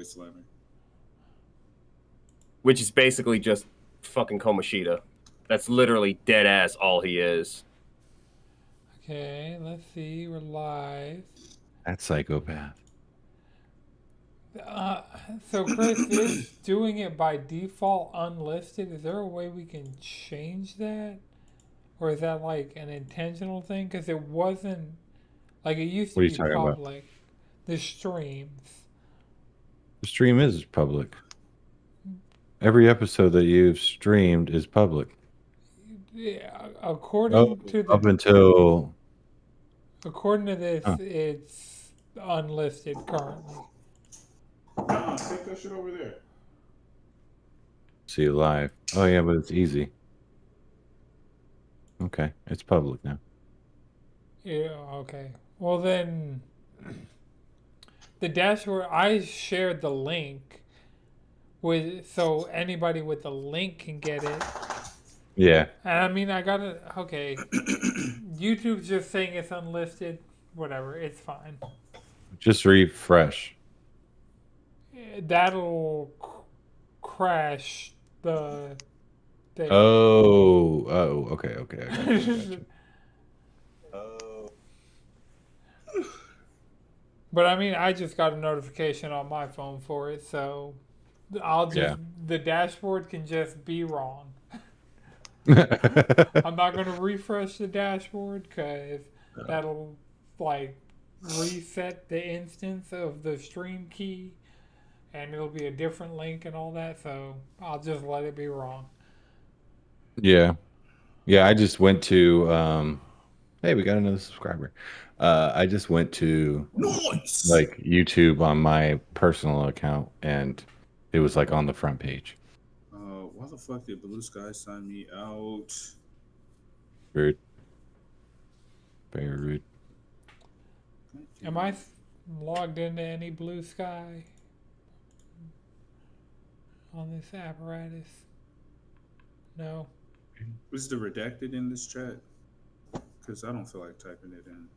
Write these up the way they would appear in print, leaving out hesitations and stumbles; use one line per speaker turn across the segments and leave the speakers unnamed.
Voice Slammer.
Which is basically just fucking Komashita. That's literally dead ass all he is.
Okay, let's see. We're live.
That psychopath.
So Chris is doing it by default unlisted. Is there a way we can change that? Or is that like an intentional thing? Because it wasn't, like it used to
What are
be
you talking about?
public. The streams.
The stream is public. Every episode that you've streamed is public.
Yeah, according to
up until
this, it's unlisted currently.
Take that shit over there.
see you live. Oh yeah, but it's easy. Okay, it's public now.
Yeah, okay. Well then, the dashboard, I shared the link with, so anybody with the link can get it.
Yeah.
And I mean, I got it. Okay. YouTube's just saying it's unlisted. Whatever, it's fine.
Just refresh.
That'll crash the thing.
Oh, okay. I gotcha.
But I mean, I just got a notification on my phone for it, so the dashboard can just be wrong. I'm not going to refresh the dashboard because that'll like reset the instance of the stream key and it'll be a different link and all that, so I'll just let it be wrong.
Yeah. I just went to hey, we got another subscriber. I just went to like YouTube on my personal account and it was like on the front page.
Why the fuck did Blue Sky sign me out?
Rude. Very rude.
Am I logged into any Blue Sky on this apparatus? No.
Was the redacted in this chat? Because I don't feel like typing it in.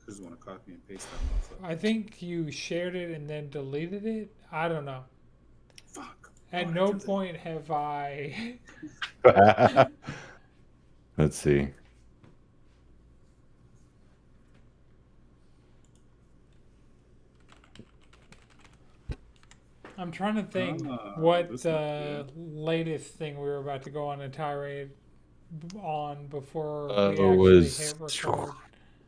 I just want to copy and paste that motherfucker.
I think you shared it and then deleted it. I don't know.
Fuck.
At no point have I.
Let's see.
I'm trying to think what the latest thing we were about to go on a tirade on before we actually hit record.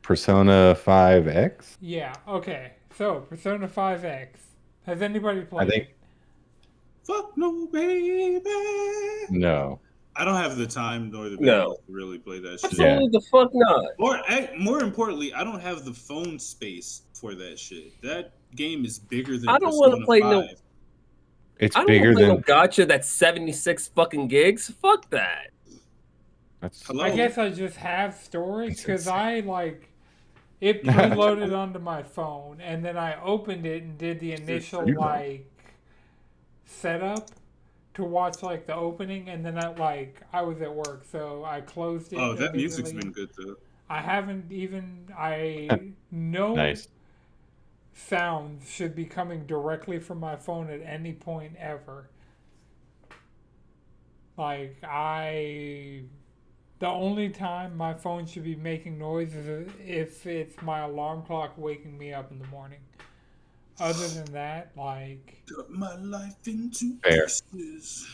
Persona 5X?
Yeah, okay. So, Persona 5X. Has anybody played it?
Fuck no, baby.
No.
I don't have the time nor the bandwidth to really play that shit.
Absolutely the fuck not.
Or more importantly, I don't have the phone space for that shit. That game is bigger than
I don't want to play
5.
no.
It's
I don't
bigger
play
than
no gotcha that's 76 fucking gigs. Fuck that.
I guess I just have storage because it preloaded onto my phone and then I opened it and did the initial setup to watch like the opening and then I was at work so I closed it.
Oh, that music's been good though.
I haven't even nice. Sounds should be coming directly from my phone at any point ever. Like the only time my phone should be making noise is if it's my alarm clock waking me up in the morning. Other than that,
cut my life into
pieces.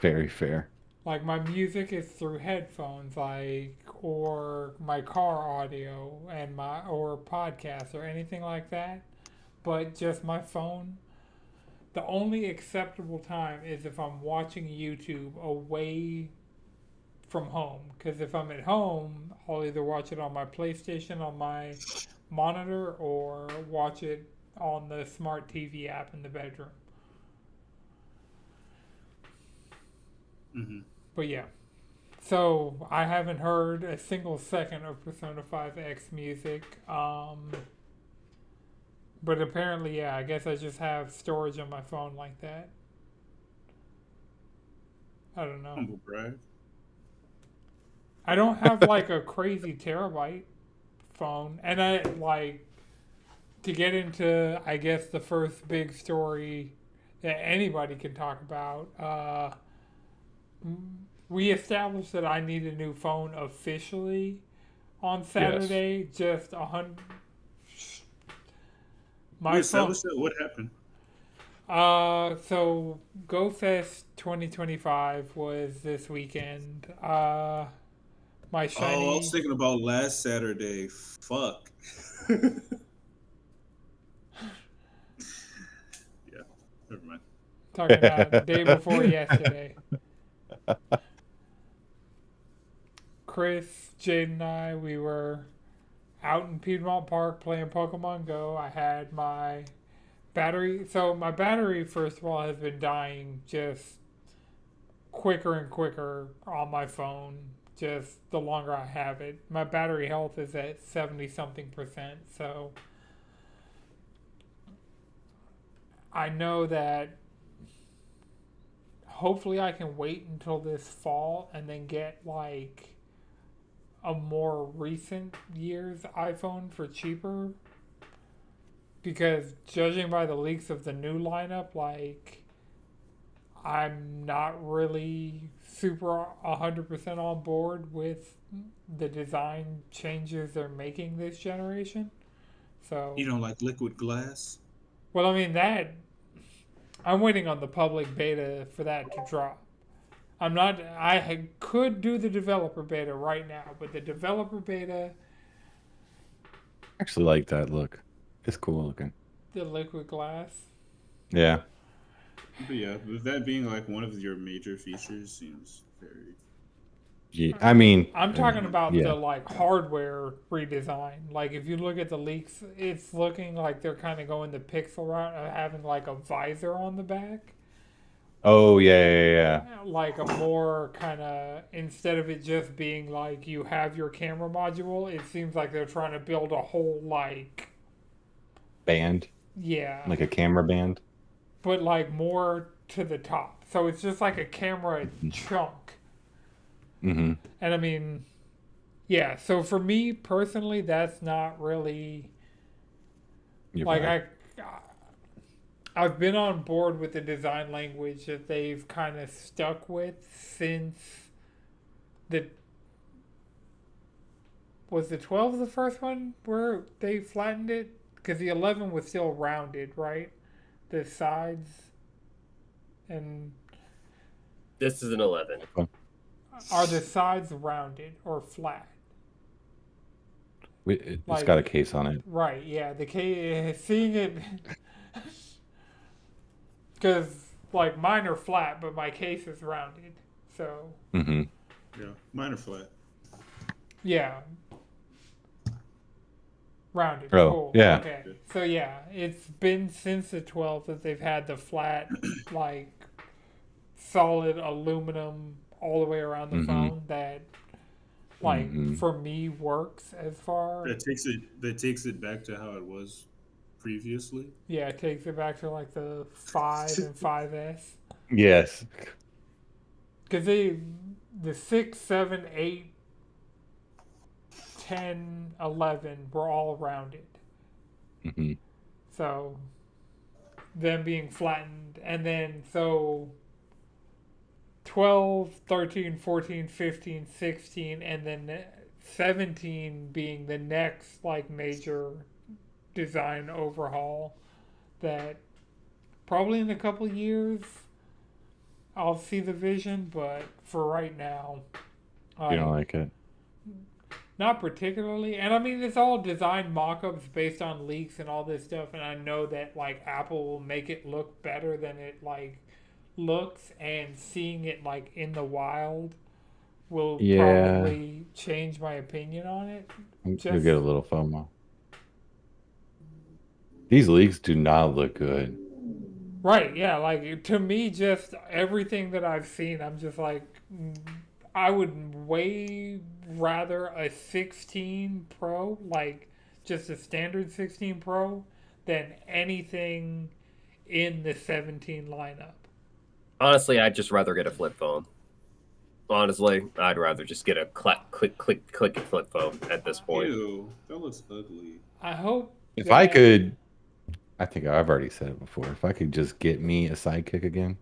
Very fair.
Like my music is through headphones, or my car audio and or podcasts or anything like that. But just my phone. The only acceptable time is if I'm watching YouTube away from home. Because if I'm at home, I'll either watch it on my PlayStation on my monitor or watch it on the smart TV app in the bedroom.
Mm-hmm.
But yeah. So I haven't heard a single second of Persona 5X music. But apparently, yeah, I guess I just have storage on my phone like that. I don't know.
Humble brag.
I don't have like a crazy terabyte phone. And to get into, I guess, the first big story that anybody can talk about, we established that I need a new phone officially on Saturday. Just 100.
We
My phone.
established that. What happened?
So GoFest 2025 was this weekend. My shiny.
Oh, I was thinking about last Saturday. Fuck. Yeah, never mind.
Talking about the day before yesterday. Chris, Jade, and I, we were out in Piedmont Park playing Pokemon Go. I had my battery. So my battery, first of all, has been dying just quicker and quicker on my phone. Just the longer I have it. My battery health is at 70-something%. So I know that hopefully I can wait until this fall and then get like a more recent year's iPhone for cheaper. Because judging by the leaks of the new lineup, like, I'm not really super 100% on board with the design changes they're making this generation. So
You don't like liquid glass?
well, I mean that I'm waiting on the public beta for that to drop. I'm not. Could do the developer beta right now, but the developer beta,
I actually like that look. It's cool looking.
the liquid glass.
Yeah.
But yeah, with that being like one of your major features seems very.
Yeah. I mean,
I'm talking about
yeah.
the like hardware redesign. Like if you look at the leaks, it's looking like they're kind of going the pixel route of having like a visor on the back.
Oh yeah.
Like a more kind of, instead of it just being like you have your camera module, it seems like they're trying to build a whole like,
Band,
yeah,
like a camera band.
but like more to the top. So it's just like a camera chunk.
Mm-hmm.
And I mean, yeah, so for me personally, that's not really like
Right.
I've been on board with the design language that they've kind of stuck with since was the 12 the first one where they flattened it? Because the 11 was still rounded, right? The sides and
This is an 11.
are the sides rounded or flat?
It's
Like-
got a case on it.
Right, yeah. The case, seeing it, because like mine are flat, but my case is rounded. So
Mm-hmm.
Yeah, mine are flat.
yeah, rounded.
Oh,
Cool.
yeah.
Okay. So yeah, it's been since the 12th that they've had the flat, like solid aluminum all the way around the
Mhm.
phone that, like,
Mhm.
for me works as far.
That takes it back to how it was previously.
Yeah, it takes it back to like the 5 and 5S.
Yes.
Because the 6, 7, 8, 10, 11 were all rounded.
Mm-hmm.
So, them being flattened. And then, so 12, 13, 14, 15, 16, and then 17 being the next, like, major design overhaul that probably in a couple years I'll see the vision, but for right now,
You don't like it?
not particularly. And I mean, it's all design mock-ups based on leaks and all this stuff, and I know that like Apple will make it look better than it like looks, and seeing it like in the wild will
Yeah.
probably change my opinion on it.
You'll
Just-
get a little FOMO. These leaks do not look good.
Right, yeah, like to me, just everything that I've seen, I'm just like, I would way rather a 16 Pro, like just a standard 16 Pro, than anything in the 17 lineup.
Honestly, I'd just rather get a flip phone. Honestly, I'd rather just get a click flip phone at this point.
Ew, that looks ugly.
I hope
If I could, I think I've already said it before. If I could just get me a sidekick again,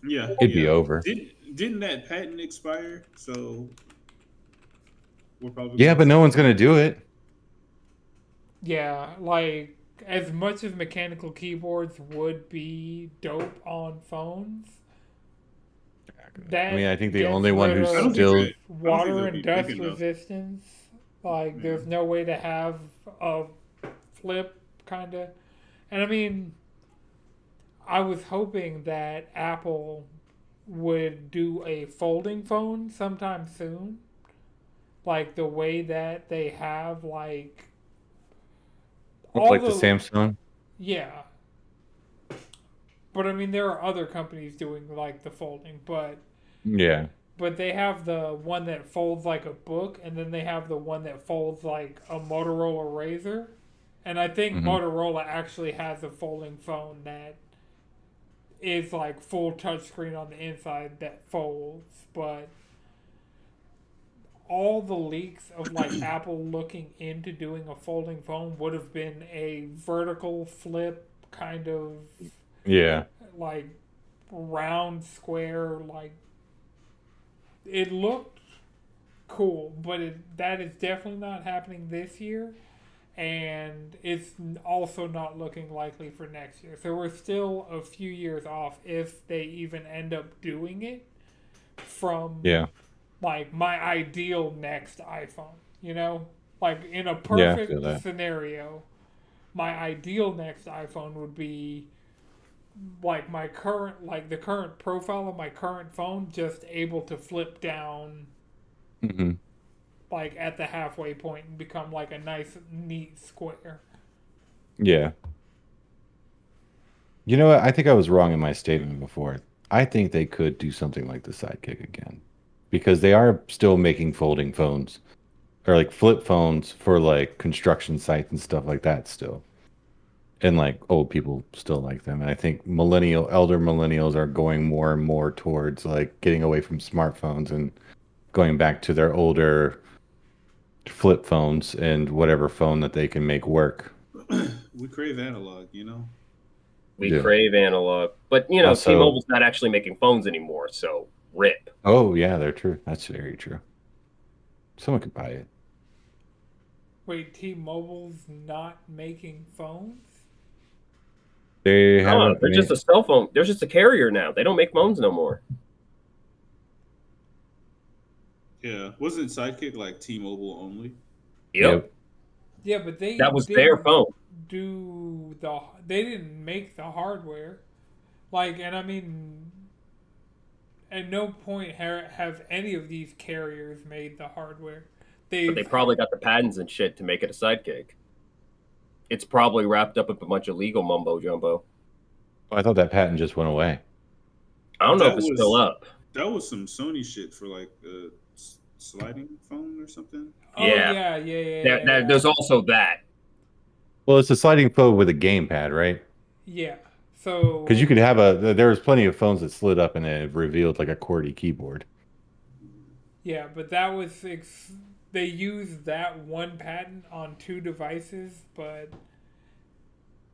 Yeah,
it'd be
yeah.
over.
Didn't that patent expire? So we're probably
Yeah,
gonna
but
see.
no one's gonna do it.
Yeah, like as much as mechanical keyboards would be dope on phones,
I mean,
that
I think the
gets
only one
rid
who's
I don't
of
think
still
that. I don't think
water
they'll
and
be big
dust
enough.
resistance. Like,
Yeah.
there's no way to have a flip kind of. And I mean, I was hoping that Apple would do a folding phone sometime soon. Like the way that they have like all
like the
the
Samsung.
yeah. But I mean there are other companies doing like the folding,
Yeah.
but they have the one that folds like a book and then they have the one that folds like a Motorola Razr. And I think
Hmm.
Motorola actually has a folding phone that is like full touchscreen on the inside that folds, but all the leaks of like Apple looking into doing a folding phone would have been a vertical flip kind of
Yeah.
like round square like it looked cool, but that is definitely not happening this year, and it's also not looking likely for next year. So we're still a few years off if they even end up doing it from
Yeah.
like my ideal next iPhone. You know, like in a
Yeah. I feel
perfect
that.
scenario, my ideal next iPhone would be like my current, like the current profile of my current phone, just able to flip down
Hmm.
like at the halfway point and become like a nice, neat square.
Yeah. You know what? I think I was wrong in my statement before. I think they could do something like the Sidekick again because they are still making folding phones or like flip phones for like construction sites and stuff like that still. And like old people still like them. And I think elder millennials are going more and more towards like getting away from smartphones and going back to their older flip phones and whatever phone that they can make work.
We crave analog, you know.
We
Yeah.
crave analog, but you know,
Also,
T-Mobile's not actually making phones anymore, so rip.
oh yeah, they're true. That's very true. Someone could buy it.
Wait, T-Mobile's not making phones?
They
Oh,
haven't
they're just
made.
a cell phone. They're just a carrier now. They don't make phones no more.
Yeah, wasn't Sidekick like T-Mobile only?
Yep,
Yeah, but they
that was their
didn't
phone.
they didn't make the hardware. Like, and I mean, at no point have any of these carriers made the hardware.
But they
They've
probably got the patents and shit to make it a sidekick. It's probably wrapped up in a bunch of legal mumbo jumbo.
I thought that patent just went away.
I don't know if
That
it's still
was
up.
that was some Sony shit for like a sliding phone or something.
oh
Yeah,
yeah.
there's also that.
Well, it's a sliding phone with a gamepad, right?
Yeah.
Because you
So
could have there was plenty of phones that slid up and it revealed like a QWERTY keyboard.
yeah, but that was they used that one patent on two devices, but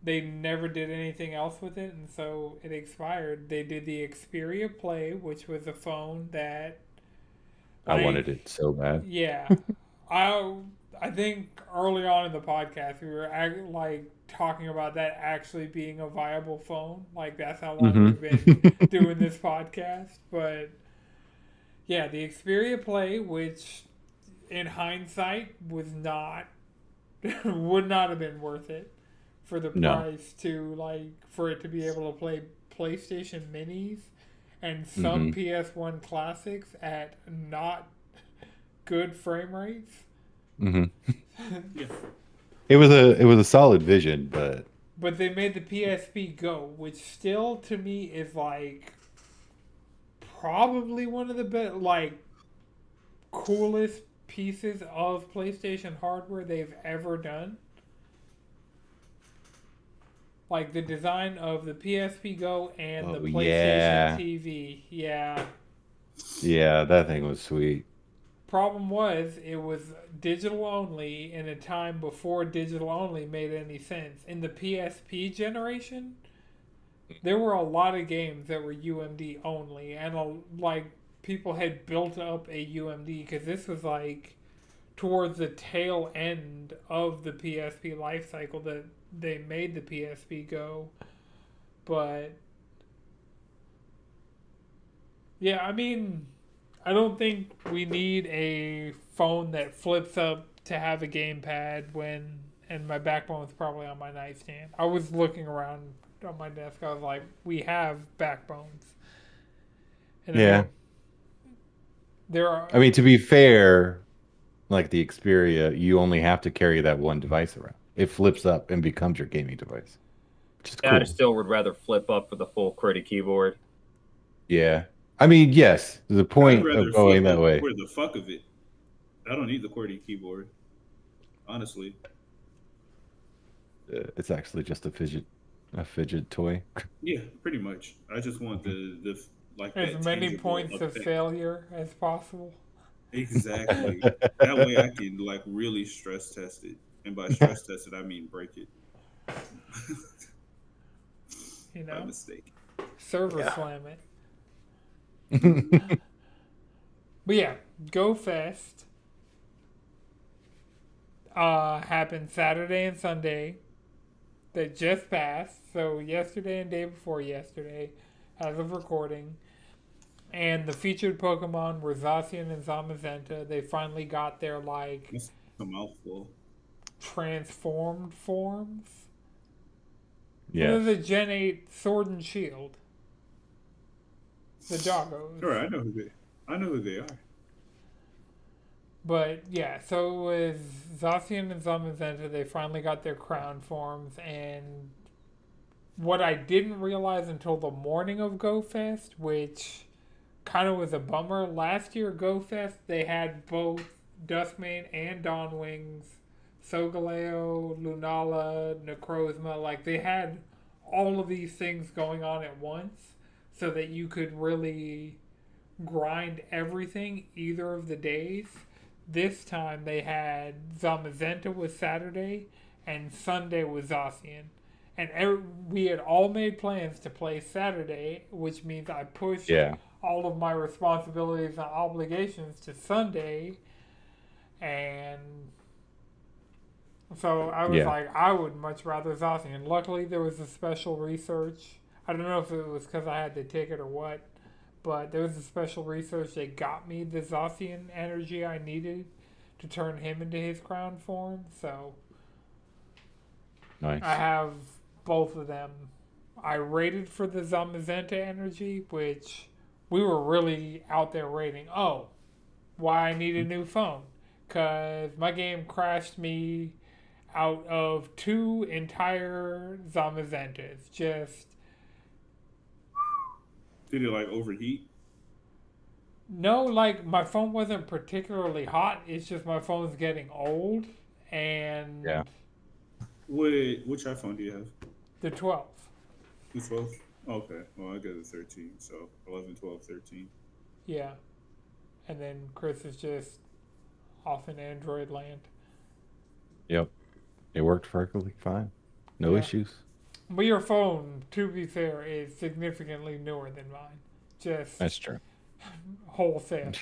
they never did anything else with it, and so it expired. They did the Xperia Play, which was a phone that,
I
like,
wanted it so bad.
yeah, I I think early on in the podcast we were like talking about that actually being a viable phone. Like that's how long we've been doing this podcast. But yeah, the Xperia Play, which in hindsight was not would not have been worth it for the
No.
price to like for it to be able to play PlayStation Minis and some
Hmm.
PS1 classics at not good frame rates.
Hmm.
Yeah,
It was a solid vision, but
But they made the PSP Go, which still to me is like probably one of the best, like coolest pieces of PlayStation hardware they've ever done. Like the design of the PSP Go and the
oh
PlayStation
yeah,
TV. Yeah.
yeah, that thing was sweet.
problem was it was digital only in a time before digital only made any sense. In the PSP generation, there were a lot of games that were UMD only, and like people had built up a UMD because this was like towards the tail end of the PSP life cycle that they made the PSP go. But yeah, I mean, I don't think we need a phone that flips up to have a gamepad when, and my backbone is probably on my nightstand. I was looking around on my desk. I was like, we have backbones. And
Yeah.
there are.
I mean, to be fair, like the Xperia, you only have to carry that one device around. It flips up and becomes your gaming device, which is cool.
I still would rather flip up for the full QWERTY keyboard.
Yeah. I mean, yes, the point of going that way.
Where the fuck of it? I don't need the QWERTY keyboard, honestly.
It's actually just a fidget toy.
Yeah, pretty much. I just want the like
as many points of failure as possible.
Exactly. That way I can like really stress test it, and by stress test it I mean break it. By mistake.
Server slam it. But yeah, Go Fest happened Saturday and Sunday. That just passed. So yesterday and day before yesterday, as of recording. And the featured Pokemon were Zacian and Zamazenta. They finally got their like
That's a mouthful.
Transformed forms.
Yeah.
Well, the Gen 8 Sword and Shield. The doggos.
Sure, I know who they are.
But yeah, so it was Zacian and Zamazenta. They finally got their crown forms, and what I didn't realize until the morning of Go Fest, which kind of was a bummer. Last year Go Fest, they had both Duskmane and Dawnwings, Solgaleo, Lunala, Necrozma. Like they had all of these things going on at once, so that you could really grind everything either of the days. This time they had Zamazenta was Saturday and Sunday was Zacian. And we had all made plans to play Saturday, which means I pushed all of my responsibilities and obligations to Sunday. And so I was like, I would much rather Zacian. Luckily, there was a special research. I don't know if it was because I had the ticket or what, but there was a special research that got me the Zacian energy I needed to turn him into his crown form. So
nice.
I have both of them. I rated for the Zamazenta energy, which we were really out there rating. Oh, why I need a new phone. Because my game crashed me out of 2 entire Zamazentas. Just...
Did it like overheat?
No, like my phone wasn't particularly hot. It's just my phone's getting old, and
Wait, which iPhone do you have?
The 12.
The 12. Okay, well I got the 13, so 11, 12, 13.
Yeah, and then Chris is just off in Android land.
Yep, it worked perfectly fine. No issues.
But your phone, to be fair, is significantly newer than mine. Just
that's true.
Wholesale.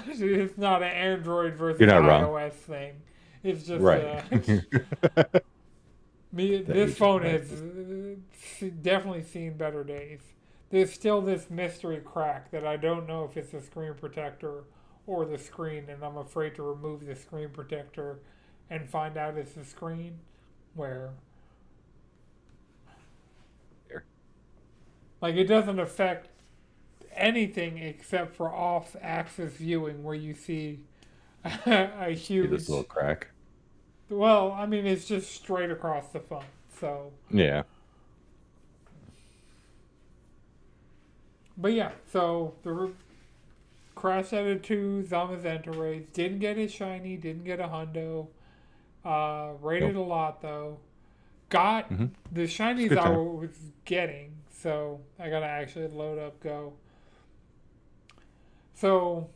It's not an Android versus
iOS
thing. It's just this phone has definitely seen better days. There's still this mystery crack that I don't know if it's the screen protector or the screen, and I'm afraid to remove the screen protector and find out it's the screen where like it doesn't affect anything except for off-axis viewing where you see a huge
this little crack.
Well, I mean it's just straight across the phone, so
yeah.
But yeah, so the crash out of 2 Zamazenta raids, didn't get a shiny, didn't get a hundo, rated a lot though. Got the shinies I was getting, so I gotta actually load up Go. So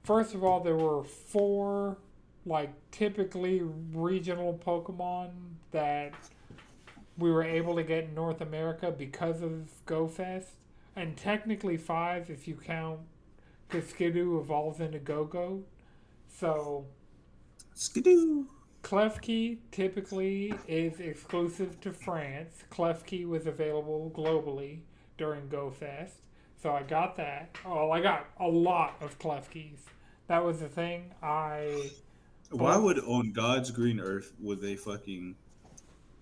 first of all, there were 4, like, typically regional Pokemon that we were able to get in North America because of GoFest. And technically 5 if you count, because Skidoo evolves into Go-Go. So,
Skidoo.
Klefki typically is exclusive to France. Klefki was available globally during GoFest. So I got that. Oh, I got a lot of Klefkis. That was the thing.
Why would on God's green earth would they fucking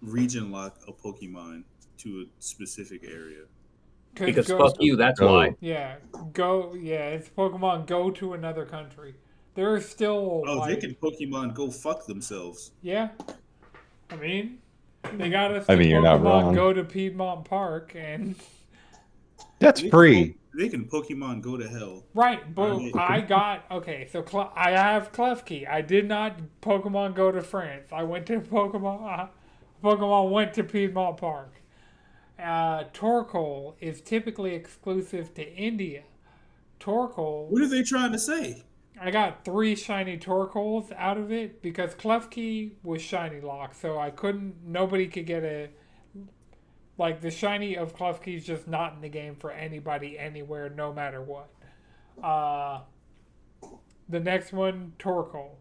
region lock a Pokemon to a specific area?
Because fuck you, that's why.
Yeah, it's Pokemon go to another country. There are still
they can Pokemon go fuck themselves.
Yeah. I mean, they got us
I mean, you're not
Pokemon
wrong.
go to Piedmont Park and
That's free.
They can Pokemon go to hell.
right, but I got I have Klefki. I did not Pokemon go to France. I went to Pokemon went to Piedmont Park. Torkoal is typically exclusive to India. Torkoal.
What are they trying to say?
I got 3 shiny Torkoals out of it because Klefki was shiny locked, so nobody could get the shiny of Klefki is just not in the game for anybody, anywhere, no matter what. The next one, Torkoal.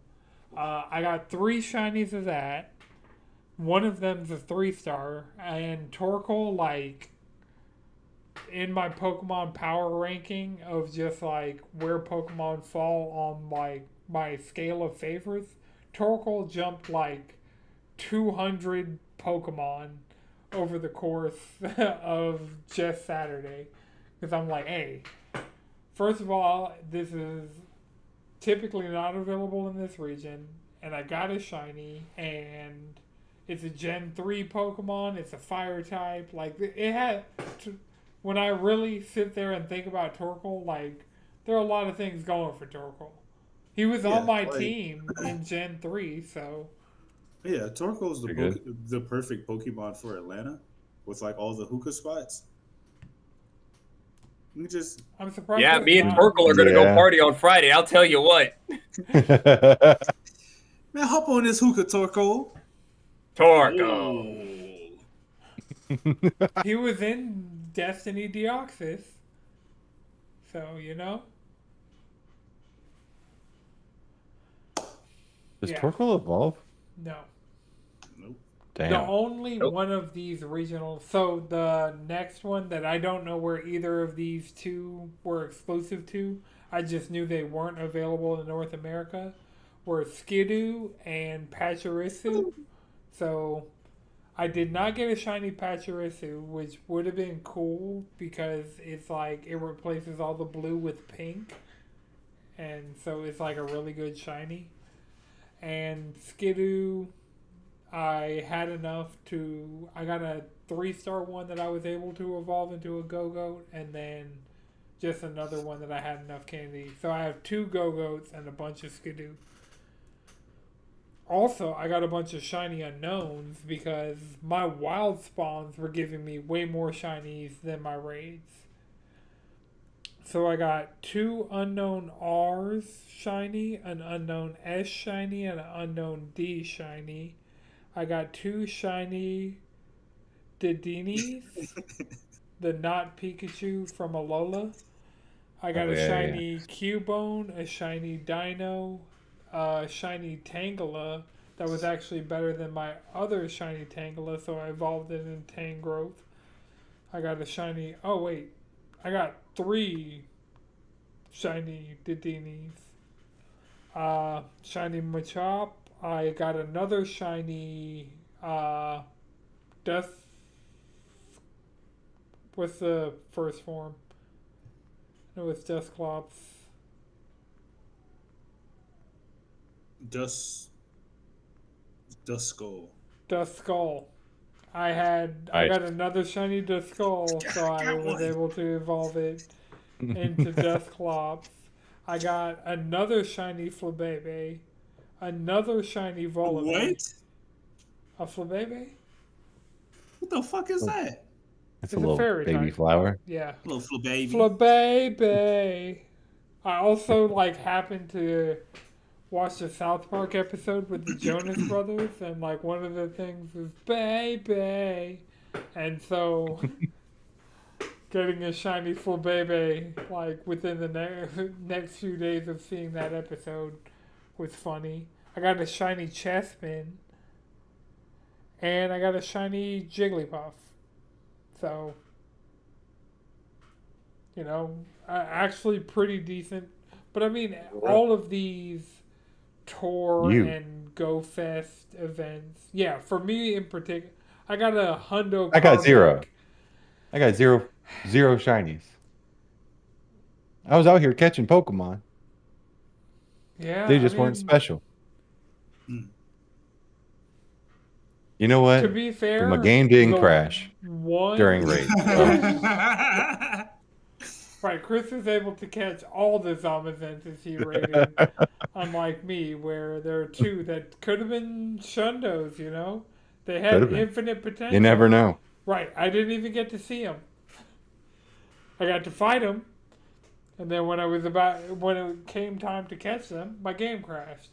I got 3 shinies of that. One of them's a 3-star, and Torkoal, in my Pokemon power ranking of just where Pokemon fall on my scale of favorites, Torkoal jumped 200 Pokemon over the course of just Saturday. Because I'm hey, first of all, this is typically not available in this region, and I got a shiny, and it's a Gen 3 Pokemon, it's a fire type, when I really sit there and think about Torkoal, there are a lot of things going for Torkoal. He was on my team in Gen 3, so...
Yeah, Torkoal's the perfect Pokemon for Atlanta, with all the hookah spots.
I'm surprised.
Yeah, me and Torkoal are going to go party on Friday, I'll tell you what.
Man, hop on this hookah, Torkoal.
Torkoal.
He was in Destiny Deoxys. So,
Does Torkoal evolve?
No.
Nope.
Damn.
The only one of these regional... So, the next one that I don't know where either of these 2 were exclusive to, I just knew they weren't available in North America, were Skidoo and Pachirisu. So... I did not get a shiny Pachirisu, which would have been cool because it's it replaces all the blue with pink. And so it's a really good shiny. And Skidoo, I had enough I got a 3-star one that I was able to evolve into a Go-Goat, and then just another one that I had enough candy. So I have 2 Go-Goats and a bunch of Skidoo. Also, I got a bunch of shiny unknowns because my wild spawns were giving me way more shinies than my raids. So I got 2 unknown R's shiny, an unknown S shiny, and an unknown D shiny. I got 2 shiny Didinis, the not Pikachu from Alola. I got a shiny Cubone, a shiny Dino, shiny Tangela that was actually better than my other shiny Tangela, so I evolved it in Tangrowth. I got a shiny... Oh, wait. I got 3 shiny Didinis. Shiny Machop. I got another shiny... Death... What's the first form? It was Dusclops. Duskull. I got another shiny Duskull, so I was able to evolve it into Dusclops. I got another shiny Flabebe, another shiny Volibee.
What?
A Flabebe?
What the fuck is that?
It's a little baby
type.
flower.
Yeah.
A little Flabebe.
Flabebe. I also like happened to watch the South Park episode with the Jonas Brothers, and like one of the things was baby, and so getting a shiny full baby like within the next few days of seeing that episode was funny. I got a shiny Chespin, and I got a shiny Jigglypuff. So, actually pretty decent. But I mean, all of these tour and Go Fest events. Yeah, for me in particular, I got a hundo.
I got zero. I got zero shinies. I was out here catching Pokemon.
Yeah,
They just weren't special. You know what?
To be fair,
my game didn't crash during raid.
Right, Chris was able to catch all the Zamazentas he raided, unlike me, where there are two that could have been Shundos, They had infinite potential.
You never know.
Right, I didn't even get to see them. I got to fight them, and then when it came time to catch them, my game crashed.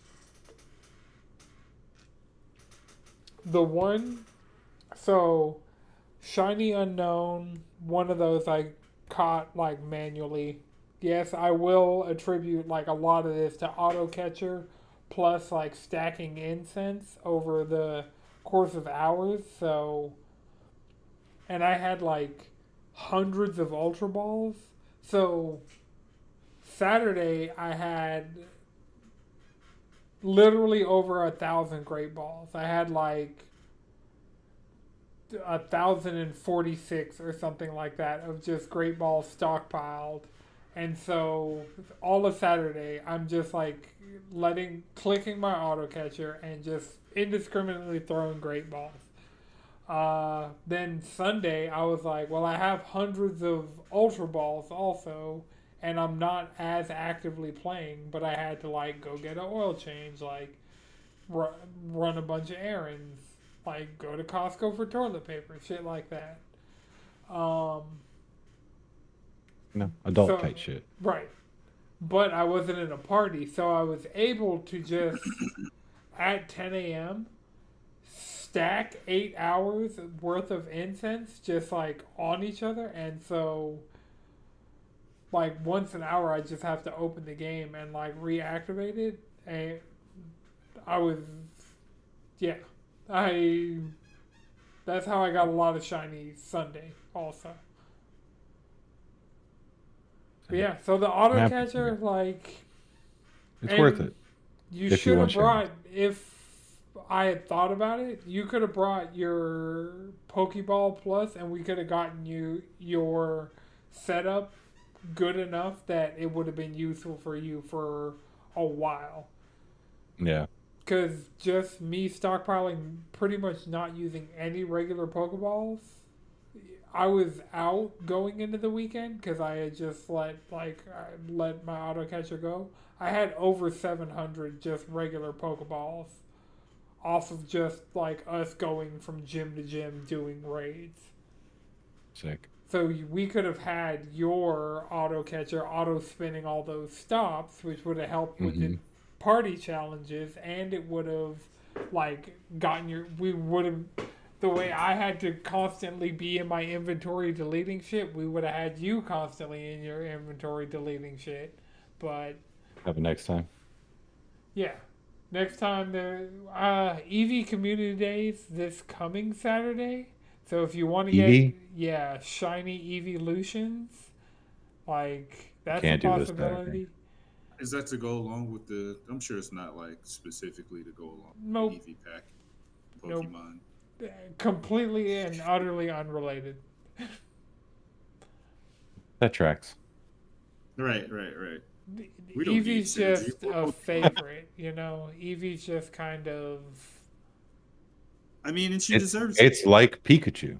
Shiny Unknown, one of those I caught like manually. Yes, I will attribute like a lot of this to auto catcher plus like stacking incense over the course of hours. So, and I had like hundreds of Ultra Balls. So Saturday I had literally over 1,000 Great Balls. I had like 1,046 or something like that of just Great Balls stockpiled. And so all of Saturday I'm just like clicking my auto catcher and just indiscriminately throwing Great Balls. Then Sunday I was like, well, I have hundreds of Ultra Balls also, and I'm not as actively playing, but I had to like go get an oil change, like run a bunch of errands, like go to Costco for toilet paper, shit like that.
Adult type shit.
Right. But I wasn't in a party, so I was able to just at 10 a.m. stack 8 hours worth of incense just like on each other, and so like once an hour I just have to open the game and like reactivate it, and that's how I got a lot of shiny Sunday also. But yeah, so the auto catcher, like,
it's worth it.
You should have brought, if I had thought about it, you could have brought your Pokeball Plus, and we could have gotten you your setup good enough that it would have been useful for you for a while.
Yeah.
Because just me stockpiling, pretty much not using any regular Pokeballs, I was out going into the weekend because I had just let my auto catcher go. I had over 700 just regular Pokeballs off of just like us going from gym to gym doing raids.
Sick.
So we could have had your auto catcher auto spinning all those stops, which would have helped with the party challenges, and it would have like the way I had to constantly be in my inventory deleting shit, we would have had you constantly in your inventory deleting shit. But
have a next time.
Yeah. Next time, the Eevee Community Days this coming Saturday. So if you want to get shiny Eeveelutions, like that's a possibility.
Is that to go along with the? I'm sure it's not like specifically to go along with the Eevee pack Pokemon.
Nope. Completely and utterly unrelated.
That tracks.
Right.
Eevee's just a favorite, Eevee's just kind of.
I mean, and she deserves it.
It's like Pikachu.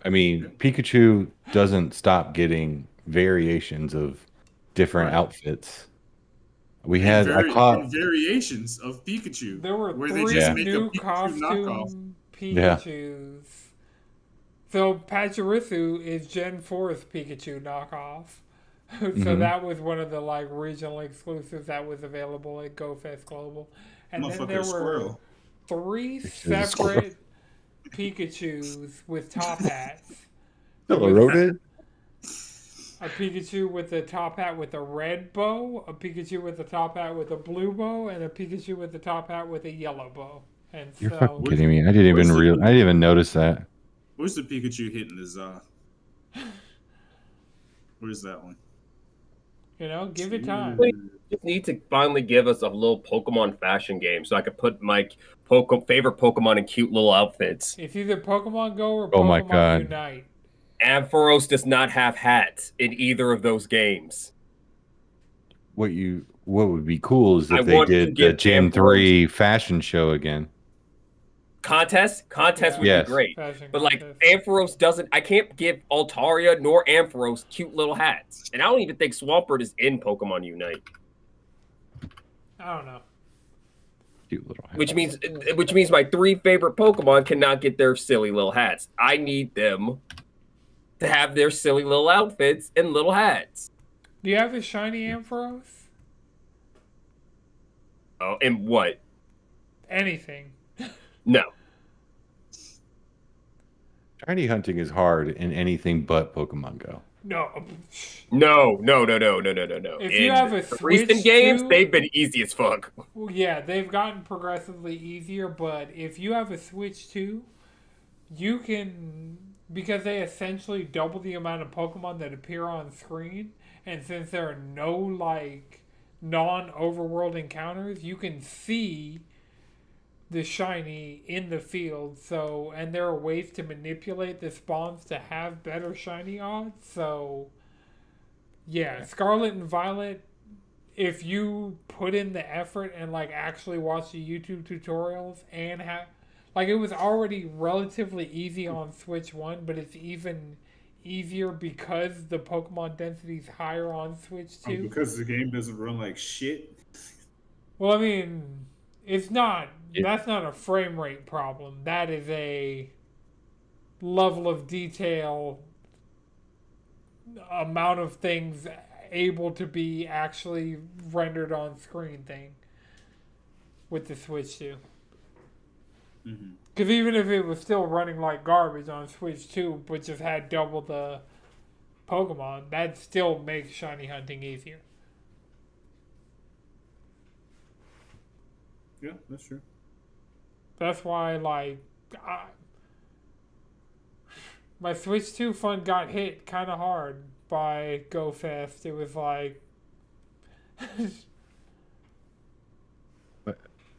I mean, Pikachu doesn't stop getting variations of different outfits. We had
variations of Pikachu.
There were
where
3
they just make
new
a Pikachu knockoff.
costume Pikachus So Pachirisu is Gen 4's Pikachu knockoff. So
Mhm.
that was one of the like regional exclusives that was available at GoFest Global. And then
Motherfucker,
there were
squirrel.
3
Picture of the squirrel.
separate Pikachus with top hats. There
Still a
was
rodent?
a Pikachu with a top hat with a red bow, a Pikachu with a top hat with a blue bow, and a Pikachu with a top hat with a yellow bow. And
You're fucking
so,
kidding me. I didn't
Where's
even
the-
I didn't even notice that.
Where's the Pikachu hitting the Za? Where's that one?
give it time.
Just need to finally give us a little Pokemon fashion game so I could put my favorite Pokemon in cute little outfits.
It's either Pokemon Go or
Oh my
Pokemon
God.
Unite.
Ampharos does not have hats in either of those games.
What would be cool is
I
if they
want to
did the
give
Gen
Ampharos
3 fashion show again.
Contest
Yeah.
would
Yes.
be great.
Fashion
But like
contest.
Ampharos doesn't. I can't give Altaria nor Ampharos cute little hats, and I don't even think Swampert is in Pokemon Unite.
I don't know.
Cute little hat.
Which means my 3 favorite Pokemon cannot get their silly little hats. I need them to have their silly little outfits and little hats.
Do you have a shiny Ampharos?
Oh, and what?
Anything?
No.
Shiny hunting is hard in anything but Pokemon Go.
No.
No.
If you have a
the recent
Switch
games,
too-
they've been easy as fuck.
Well, yeah, they've gotten progressively easier, but if you have a Switch 2, you can, because they essentially double the amount of Pokemon that appear on screen, and since there are no, like, non-overworld encounters, you can see the shiny in the field, so, and there are ways to manipulate the spawns to have better shiny odds, so, yeah, Scarlet and Violet, if you put in the effort and like actually watch the YouTube tutorials and have like it was already relatively easy on Switch 1, but it's even easier because the Pokemon density is higher on Switch 2.
Because the game doesn't run like shit.
Well, I mean, it's not
Yeah.
that's not a frame rate problem. That is a level of detail amount of things able to be actually rendered on screen thing with the Switch 2.
Mm-hmm.
Because even if it was still running like garbage on Switch 2, but just had double the Pokemon, that still makes shiny hunting easier.
Yeah, that's true.
That's why, like, my Switch 2 fund got hit kind of hard by GoFest. It was like,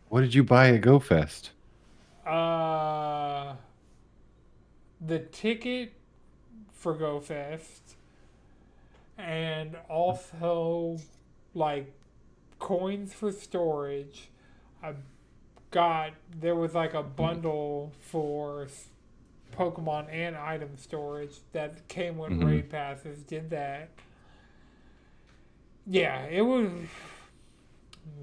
What did you buy at GoFest?
the ticket for GoFest, and also like coins for storage. There was like a bundle for Pokemon and item storage that came with
Mhm.
raid passes. Did that. Yeah, it was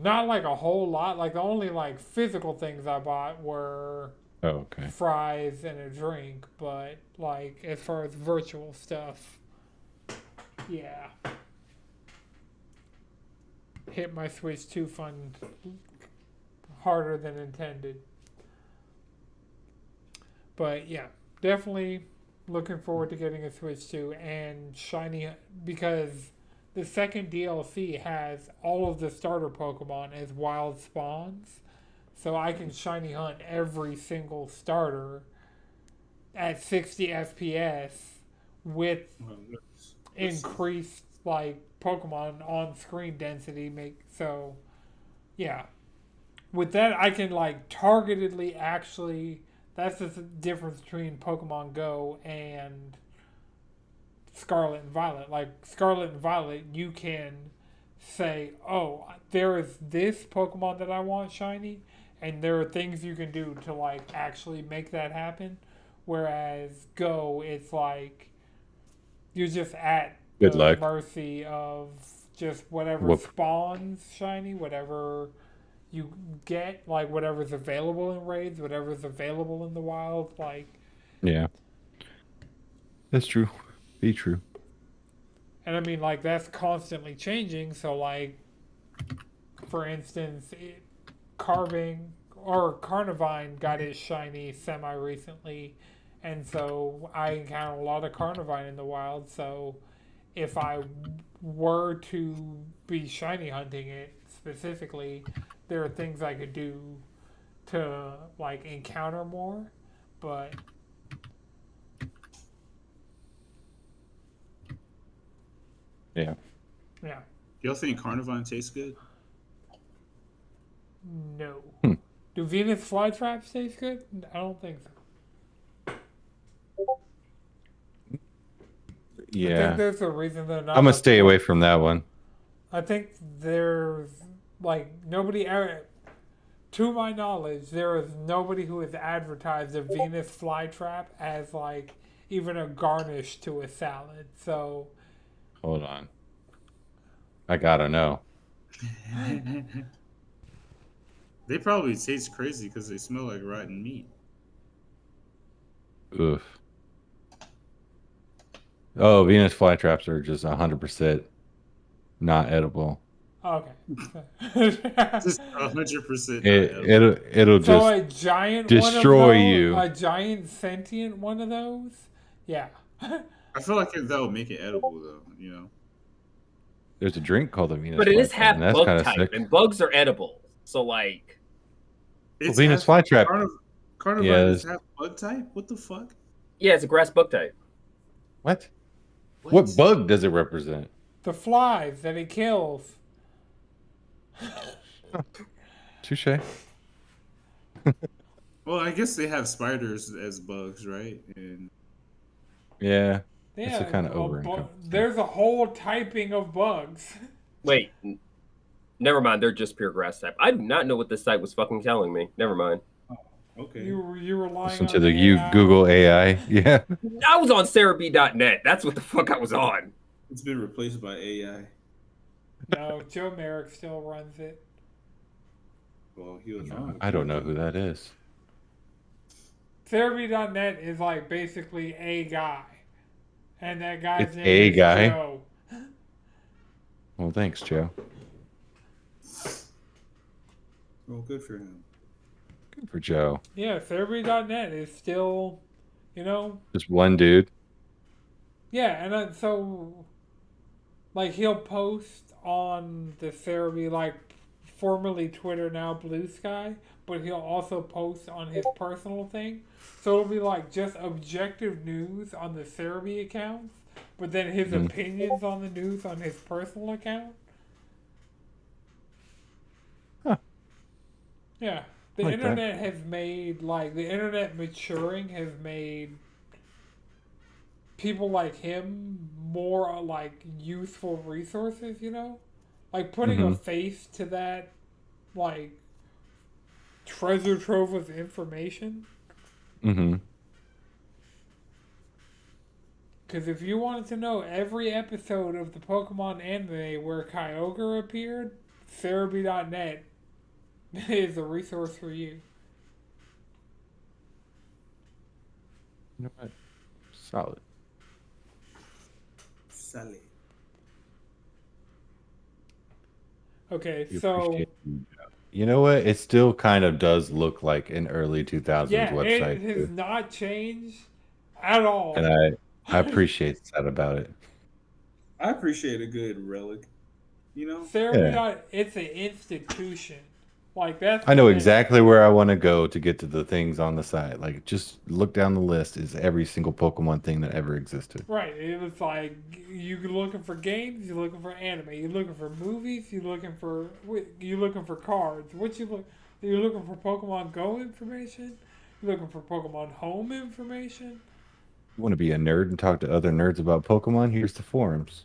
not like a whole lot. Like the only like physical things I bought were
Oh, okay.
fries and a drink, but like as far as virtual stuff, yeah, hit my Switch 2 fund harder than intended. But yeah, definitely looking forward to getting a Switch 2 and shiny, because the second DLC has all of the starter Pokemon as wild spawns. So I can shiny hunt every single starter at 60 FPS with
Well,
increased like Pokemon on screen density. Yeah. With that, I can like targetedly actually. That's the difference between Pokemon Go and Scarlet and Violet. Like Scarlet and Violet, you can say, "Oh, there is this Pokemon that I want shiny," and there are things you can do to like actually make that happen. Whereas Go, it's like you're just at
Good
the
luck.
mercy of just whatever
Whoop.
spawns shiny, whatever you get, like whatever's available in raids, whatever's available in the wild. Like,
Yeah. That's true. Be true.
And I mean, like, that's constantly changing. So, like, for instance, Carving or Carnivine got its shiny semi recently. And so I encounter a lot of Carnivine in the wild. So if I were to be shiny hunting it specifically, there are things I could do to, like, encounter more. But
Yeah.
yeah,
Y'all think Carnivine tastes good?
no.
Hmm.
Do Venus flytraps taste good? I don't think so. I think
Yeah.
there's a reason they're not.
I'm gonna
like,
stay away from that one.
I think there's, like, nobody ever, to my knowledge, there is nobody who has advertised a Venus flytrap as, like, even a garnish to a salad. So
Hold on. I gotta know.
They probably taste crazy because they smell like rotten meat.
Oof. Oh, Venus flytraps are just 100% not edible.
okay.
Just 100%.
It'll
So
just
a giant
destroy
one of those,
you.
a giant sentient one of those, yeah.
I feel like that would make it edible, though. You know.
There's a drink called the Venus
But it is
flytrap,
half
and that's
bug
kind of
type,
sick.
and bugs are edible. So like,
It's
Venus
half-
flytrap.
Carnivine
Yeah,
is half bug type. What the fuck?
yeah, it's a grass bug type.
What? What bug does it represent?
The flies that it kills.
Touche.
Well, I guess they have spiders as bugs, right? And
Yeah.
Yeah,
It's a kind of over.
there's a whole typing of bugs.
Wait, never mind. They're just pure grass type. I do not know what this site was fucking telling me. Never mind.
okay.
You were lying
Listen
on
to the
AI.
Google AI. Yeah.
I was on SarahB.net. That's what the fuck I was on.
It's been replaced by AI.
No, Joe Merrick still runs it.
Well, he was wrong.
I don't know who that is.
Therapy.net is, like, basically a guy. And that guy's
It's
name
a
is
guy?
Joe.
Well, thanks, Joe.
Well, good for him.
Good for Joe.
Yeah, Therapy.net is still, you know,
Just one dude.
yeah, and so, like, he'll post on the Therapy, like, formerly Twitter, now Blue Sky, but he'll also post on his personal thing. So it'll be, like, just objective news on the Therapy accounts, but then his opinions on the news on his personal account.
Huh.
Yeah. The
Like that.
internet has made, like, the internet maturing has made people like him more, like, useful resources, you know? Like, putting a face to that, like, treasure trove of information.
Mm-hmm.
Because if you wanted to know every episode of the Pokemon anime where Kyogre appeared, Therapy.net is a resource for you.
You know what? Solid.
Sally.
Okay,
We
so
appreciate you. You know what? It still kind of does look like an early 2000s
yeah,
website.
it has not changed at all.
And I appreciate that about it.
I appreciate a good relic. You know?
Therapy. It's an institution. Like, that's
I know
the thing.
exactly where I want to go to get to the things on the site. Like, just look down the list is every single Pokemon thing that ever existed.
Right. It was like, you looking for games, you're looking for anime, you're looking for movies, you're looking for cards. You're looking for Pokemon Go information. You're looking for Pokemon Home information.
You want to be a nerd and talk to other nerds about Pokemon? Here's the forums.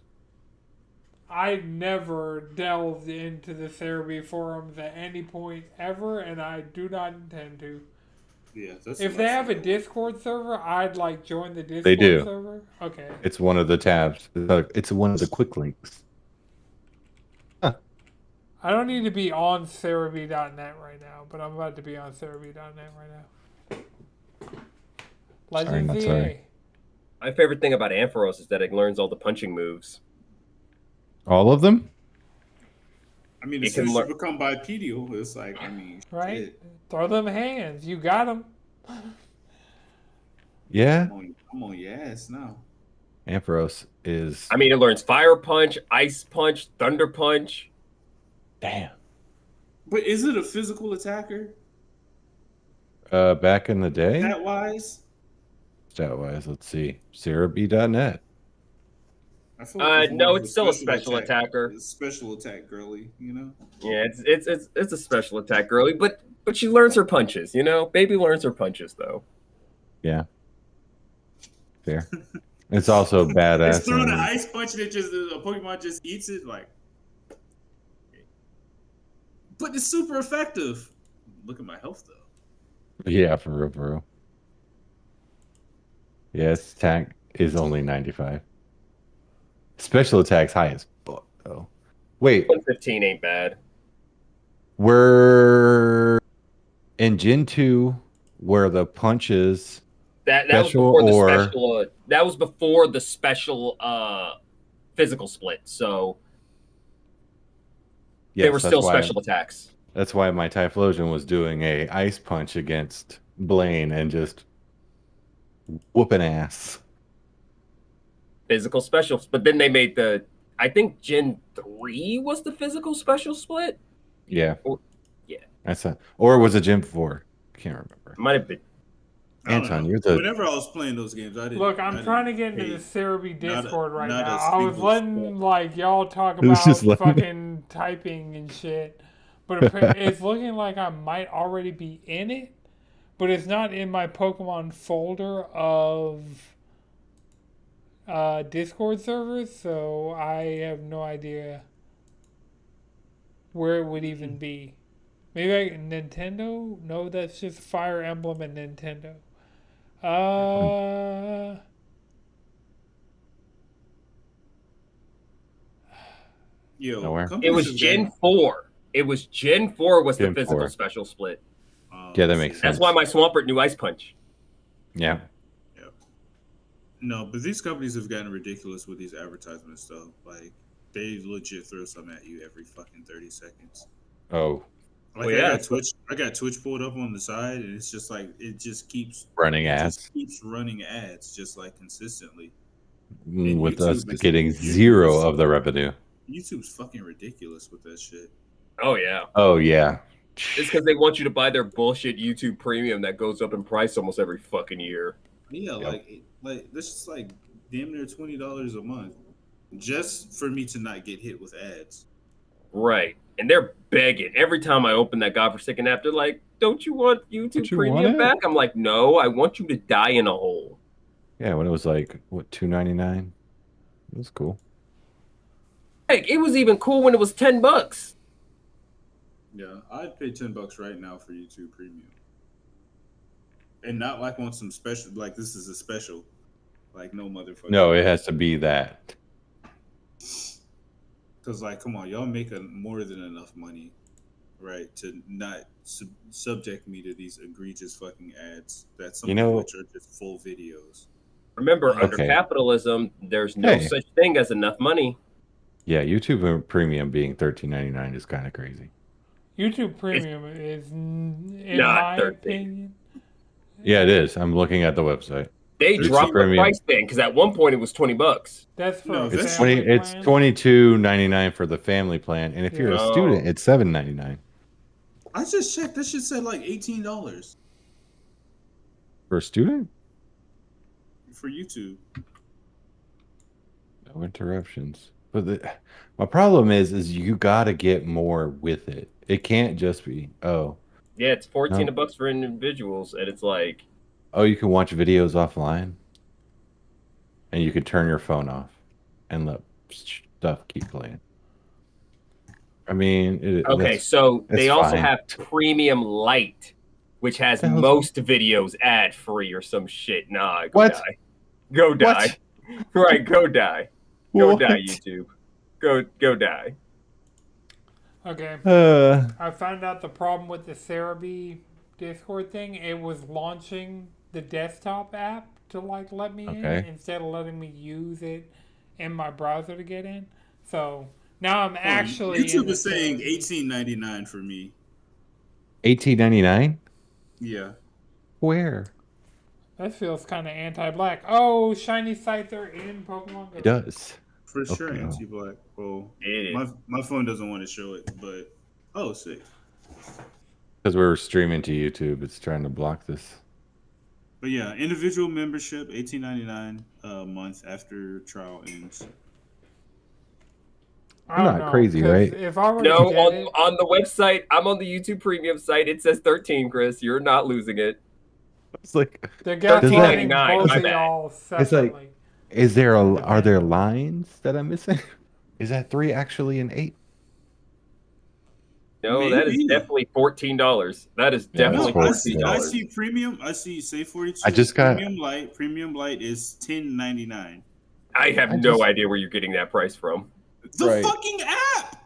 I never delved into the Therapy forums at any point ever, and I do not intend to.
Yeah, that's
If they have a Discord server, I'd, like, join the Discord
They do.
server. Okay.
It's one of the tabs. It's one of the quick links.
I don't need to be on Therapy.net right now, but I'm about to be on Therapy.net right now. Legend
not
ZA.
sorry.
My favorite thing about Ampharos is that it learns all the punching moves.
All of them?
I mean,
It
as soon
can
as you
learn.
become bipedal, it's like, I mean,
Right?
shit.
Throw them hands. You got them.
Yeah.
I'm on your ass now.
Ampharos is
I mean, it learns Fire Punch, Ice Punch, Thunder Punch.
damn.
But is it a physical attacker?
Back in the day,
Stat wise?
stat wise, let's see. SarahB.net.
I feel like it's more
No,
of a
it's still a special attacker.
special attack girly, you know?
Yeah, it's a special attack girly, but she learns her punches. You know, baby learns her punches though.
Yeah. Fair. It's also badass.
It's throwing an
and-
ice punch and it just a Pokemon just eats it, like. But it's super effective. Look at my health though.
Yeah, for real, for real. Yeah, its attack is only 95. Special attack's high as fuck, though. Wait,
115 ain't bad.
we're in Gen 2 where the punches
That was
special
before
or
the special. That was before the special physical split. So
yes,
they were
that's
still
why-
special attacks.
That's why my Typhlosion was doing a ice punch against Blaine and just whooping ass.
Physical specials, but then they made the. I think Gen 3 was the physical special split.
Yeah.
Yeah.
That's a, or was it Gen 4? Can't remember.
Might have been.
I don't
Anton,
know.
you're the
Whenever I was playing those games, I didn't.
Look,
I
I'm
didn't
trying to get into
pay
the Cerebi
not a-
Discord right
not a
now. I was
single
letting
step.
like y'all talk
It was
about
just letting-
fucking typing and shit, but it's looking like I might already be in it, but it's not in my Pokemon folder of Discord servers, so I have no idea where it would even be. Maybe Nintendo? No, that's just Fire Emblem and Nintendo.
Yo,
Nowhere.
companies
It was
have
Gen
gotten-
4. It was Gen 4 was
Gen
the physical
4.
special split.
Yeah, that makes sense.
That's why my Swampert knew Ice Punch.
Yeah.
No, but these companies have gotten ridiculous with these advertisements, though. Like, they legit throw something at you every fucking 30 seconds.
Oh,
Like,
Well, yeah.
I got Twitch pulled up on the side, and it's just like, it just keeps
running
it
ads
just keeps running ads, just like consistently.
with
YouTube
us
is-
getting
YouTube
zero
is-
of the revenue.
YouTube's fucking ridiculous with that shit.
Oh yeah,
Oh yeah.
it's because they want you to buy their bullshit YouTube Premium that goes up in price almost every fucking year.
Yeah,
Yep.
like this is like damn near $20 a month just for me to not get hit with ads.
Right, and they're begging every time I open that godforsaken app. They're like, "Don't you want YouTube
Don't you
Premium
want it?"
back?" I'm like, "No, I want you to die in a hole."
Yeah, when it was like what $2.99, it was cool.
Like, it was even cool when it was $10.
Yeah, I'd pay $10 right now for YouTube Premium, and not like on some special. Like this is a special, like no motherfucker.
No, it has to be that.
Because like, come on, y'all make more than enough money, right, to not subject me to these egregious fucking ads that some
You know-
of which are just full videos.
Remember, under
Okay.
capitalism, there's no
Hey.
such thing as enough money.
Yeah, YouTube Premium being $13.99 is kind of crazy.
YouTube Premium is, in
Not
my
13.
opinion,
Yeah, it is. I'm looking at the website.
They
There's
dropped the
premium.
price thing because at one point it was $20.
that's for
No,
a
it's
family
It's
plan.
$22.99 for the family plan, and if you're a
Yeah.
student, it's $7.99
I just checked. That shit said like $18
for a student.
for YouTube.
No interruptions. But my problem is you got to get more with it. It can't just be
Yeah, it's 14
No.
bucks for individuals, and it's like,
you can watch videos offline, and you can turn your phone off and let stuff keep playing. I mean,
okay,
that's-
so they
that's
also
fine.
have Premium Light, which has
The hell's-
most videos ad free or some shit. Nah, go
What?
die. Go die. Right, go die. Go
What?
die, YouTube. Go die.
Okay,
Uh,
I found out the problem with the Cerebi Discord thing. It was launching the desktop app to like let me in
Okay.
instead of letting me use it in my browser to get in. So now I'm
Oh,
actually in
YouTube
the
is saying
system.
$18.99 for me.
18.99.
Yeah.
Where?
That feels kind of anti-black. Oh, shiny sites are in Pokemon Go.
It does.
For sure,
Okay.
anti-black. Well,
It is.
my phone doesn't want to show it, but oh, sick.
Because we're streaming to YouTube, it's trying to block this.
But yeah, individual membership, $18.99 a month after trial ends.
I
You're
don't
not
know,
crazy,
because
right?
if I were
No,
to get it,
on the website, I'm on the YouTube Premium site. It says 13, Chris. You're not losing it.
It's like,
they're
Does that-
gaslighting
$13.99,
both
my
of
bad.
y'all
it's like,
separately.
are there
Independently.
lines that I'm missing? Is that 3 actually an 8?
No, that is
Maybe.
definitely $14. That is
Yeah,
No,
that's
definitely
I
$14.
see premium. I see say 42.
I just got-
premium light. Premium light is $10.99.
I have
I
no
just-
idea where you're getting that price from.
The
Right.
fucking app.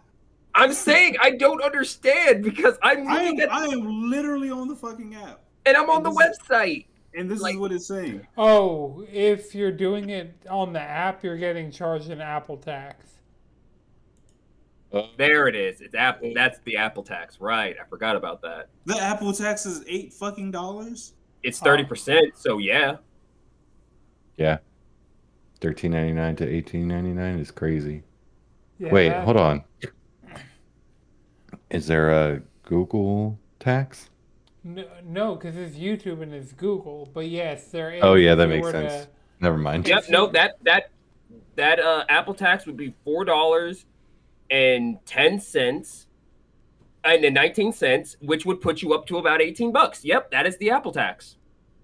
I'm saying I don't understand because I'm
I
looking
am literally on the fucking app,
and I'm on the
and this
website.
and this
Like-
is what it's saying.
Oh, if you're doing it on the app, you're getting charged an Apple tax.
There it is. It's Apple. That's the Apple tax, right? I forgot about that.
The Apple tax is $8 fucking dollars.
It's 30%. So yeah,
Yeah. $13.99 to $18.99 is crazy.
Yeah,
Wait,
that-
hold on. Is there a Google tax?
No, because it's YouTube and it's Google. But yes, there is.
Oh yeah,
if
that
you
makes
were
sense. Never mind.
yep. No, that Apple tax would be $4.10 and then 19 cents, which would put you up to about $18. Yep, that is the Apple tax.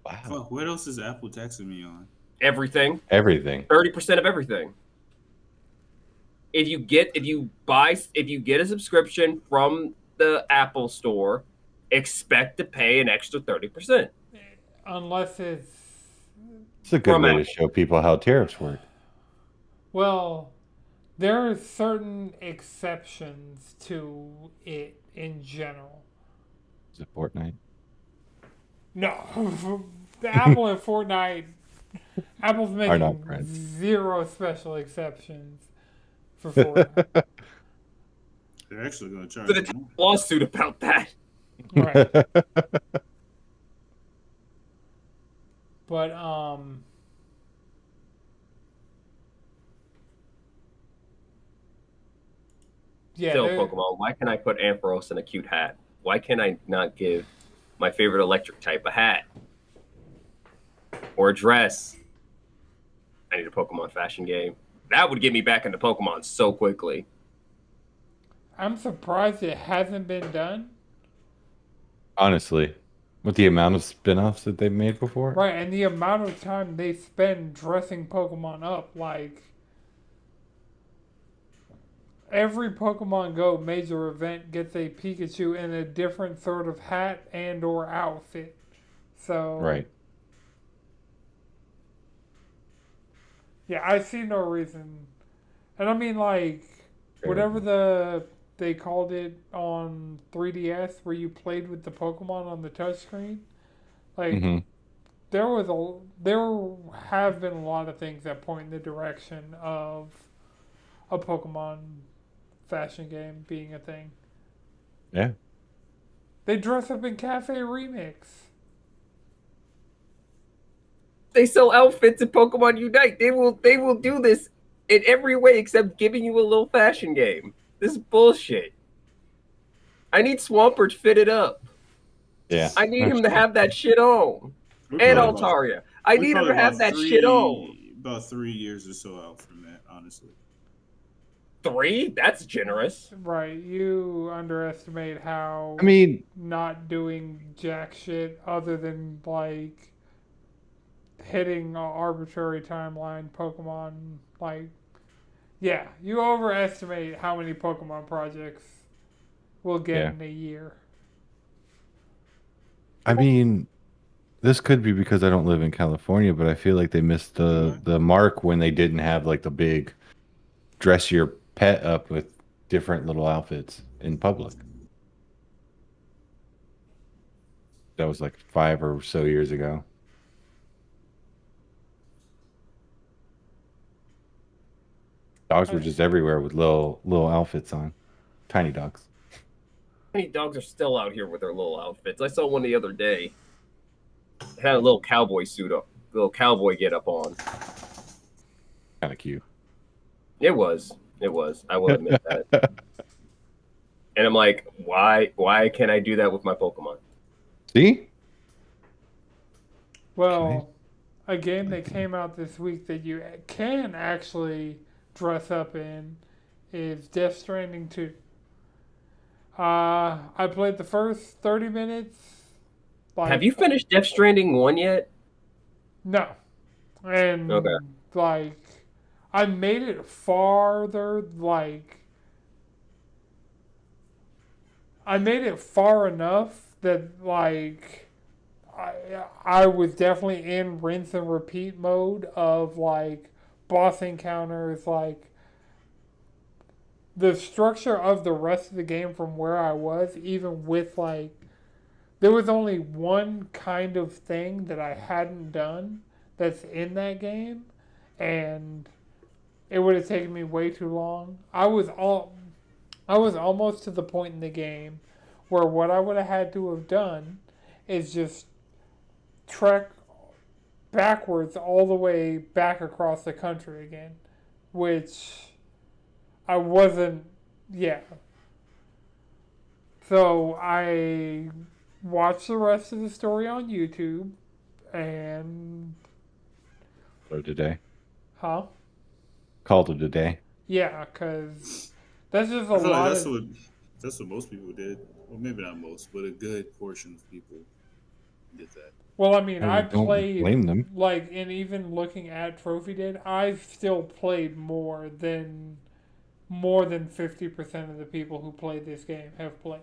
Wow.
Fuck, what else is Apple taxing me on?
Everything.
Everything.
30% of everything. If you get a subscription from the Apple store, expect to pay an extra 30%.
Unless it's
It's a good
From
way to
Apple.
show people how tariffs work.
well, there are certain exceptions to it in general.
Is it Fortnite?
No, the Apple and Fortnite, Apple's
Are not
making
friends.
zero special exceptions for Fortnite.
They're actually going to charge
Did a
you more.
lawsuit about that.
Right. But yeah,
Still,
there-
Pokemon, why can I put Ampharos in a cute hat? Why can I not give my favorite electric type a hat? Or a dress? I need a Pokemon fashion game. That would get me back into Pokemon so quickly.
I'm surprised it hasn't been done.
Honestly, with the amount of spin-offs that they've made before.
Right, and the amount of time they spend dressing Pokemon up, like every Pokemon Go major event gets a Pikachu in a different sort of hat and or outfit. So
Right.
yeah, I see no reason. And I mean like whatever they called it on 3DS where you played with the Pokemon on the touchscreen. Like
hmm
there have been a lot of things that point in the direction of a Pokemon fashion game being a thing.
Yeah.
They dress up in Cafe Remix.
They sell outfits in Pokemon Unite. They will do this in every way except giving you a little fashion game. This is bullshit. I need Swampert fitted up.
Yeah.
I need him to have that shit on.
We're
And
probably about-
Altaria. I
we're
need him
probably
to have
about
that shit on.
About 3 years or so out from that, honestly.
3? That's generous.
Right, you underestimate how
I mean,
not doing jack shit other than like hitting an arbitrary timeline Pokemon like yeah, you overestimate how many Pokemon projects we'll get
Yeah.
in a year.
this could be because I don't live in California, but I feel like they missed the mark when they didn't have like the big dress your pet up with different little outfits in public. That was like 5 or so years ago. Dogs were just everywhere with little outfits on. Tiny dogs.
Many dogs are still out here with their little outfits. I saw one the other day. It had a little cowboy suit up, little cowboy get up on.
Kind of cute.
It was. It was. I will admit that. And I'm like, why can't I do that with my Pokemon?
See?
Well, a game that came out this week that you can actually dress up in is Death Stranding 2. I played the first 30 minutes.
Have you finished Death Stranding 1 yet?
No. And,
Okay.
like, I made it farther, I made it far enough that, like, I was definitely in rinse and repeat mode of, like, boss encounters, like, the structure of the rest of the game from where I was, even with, like, there was only one kind of thing that I hadn't done that's in that game, and it would have taken me way too long. I was almost to the point in the game where what I would have had to have done is just trek backwards all the way back across the country again, which I wasn't. Yeah. So I watched the rest of the story on YouTube, and
So today.
huh?
Called it a day.
Yeah, because that's just a
I feel like
lot
that's
of.
what most people did. Well, maybe not most, but a good portion of people did that.
Well, I mean, I
Don't
played
blame them.
like, and even looking at Trophy Dead, I've still played more than 50% of the people who played this game have played.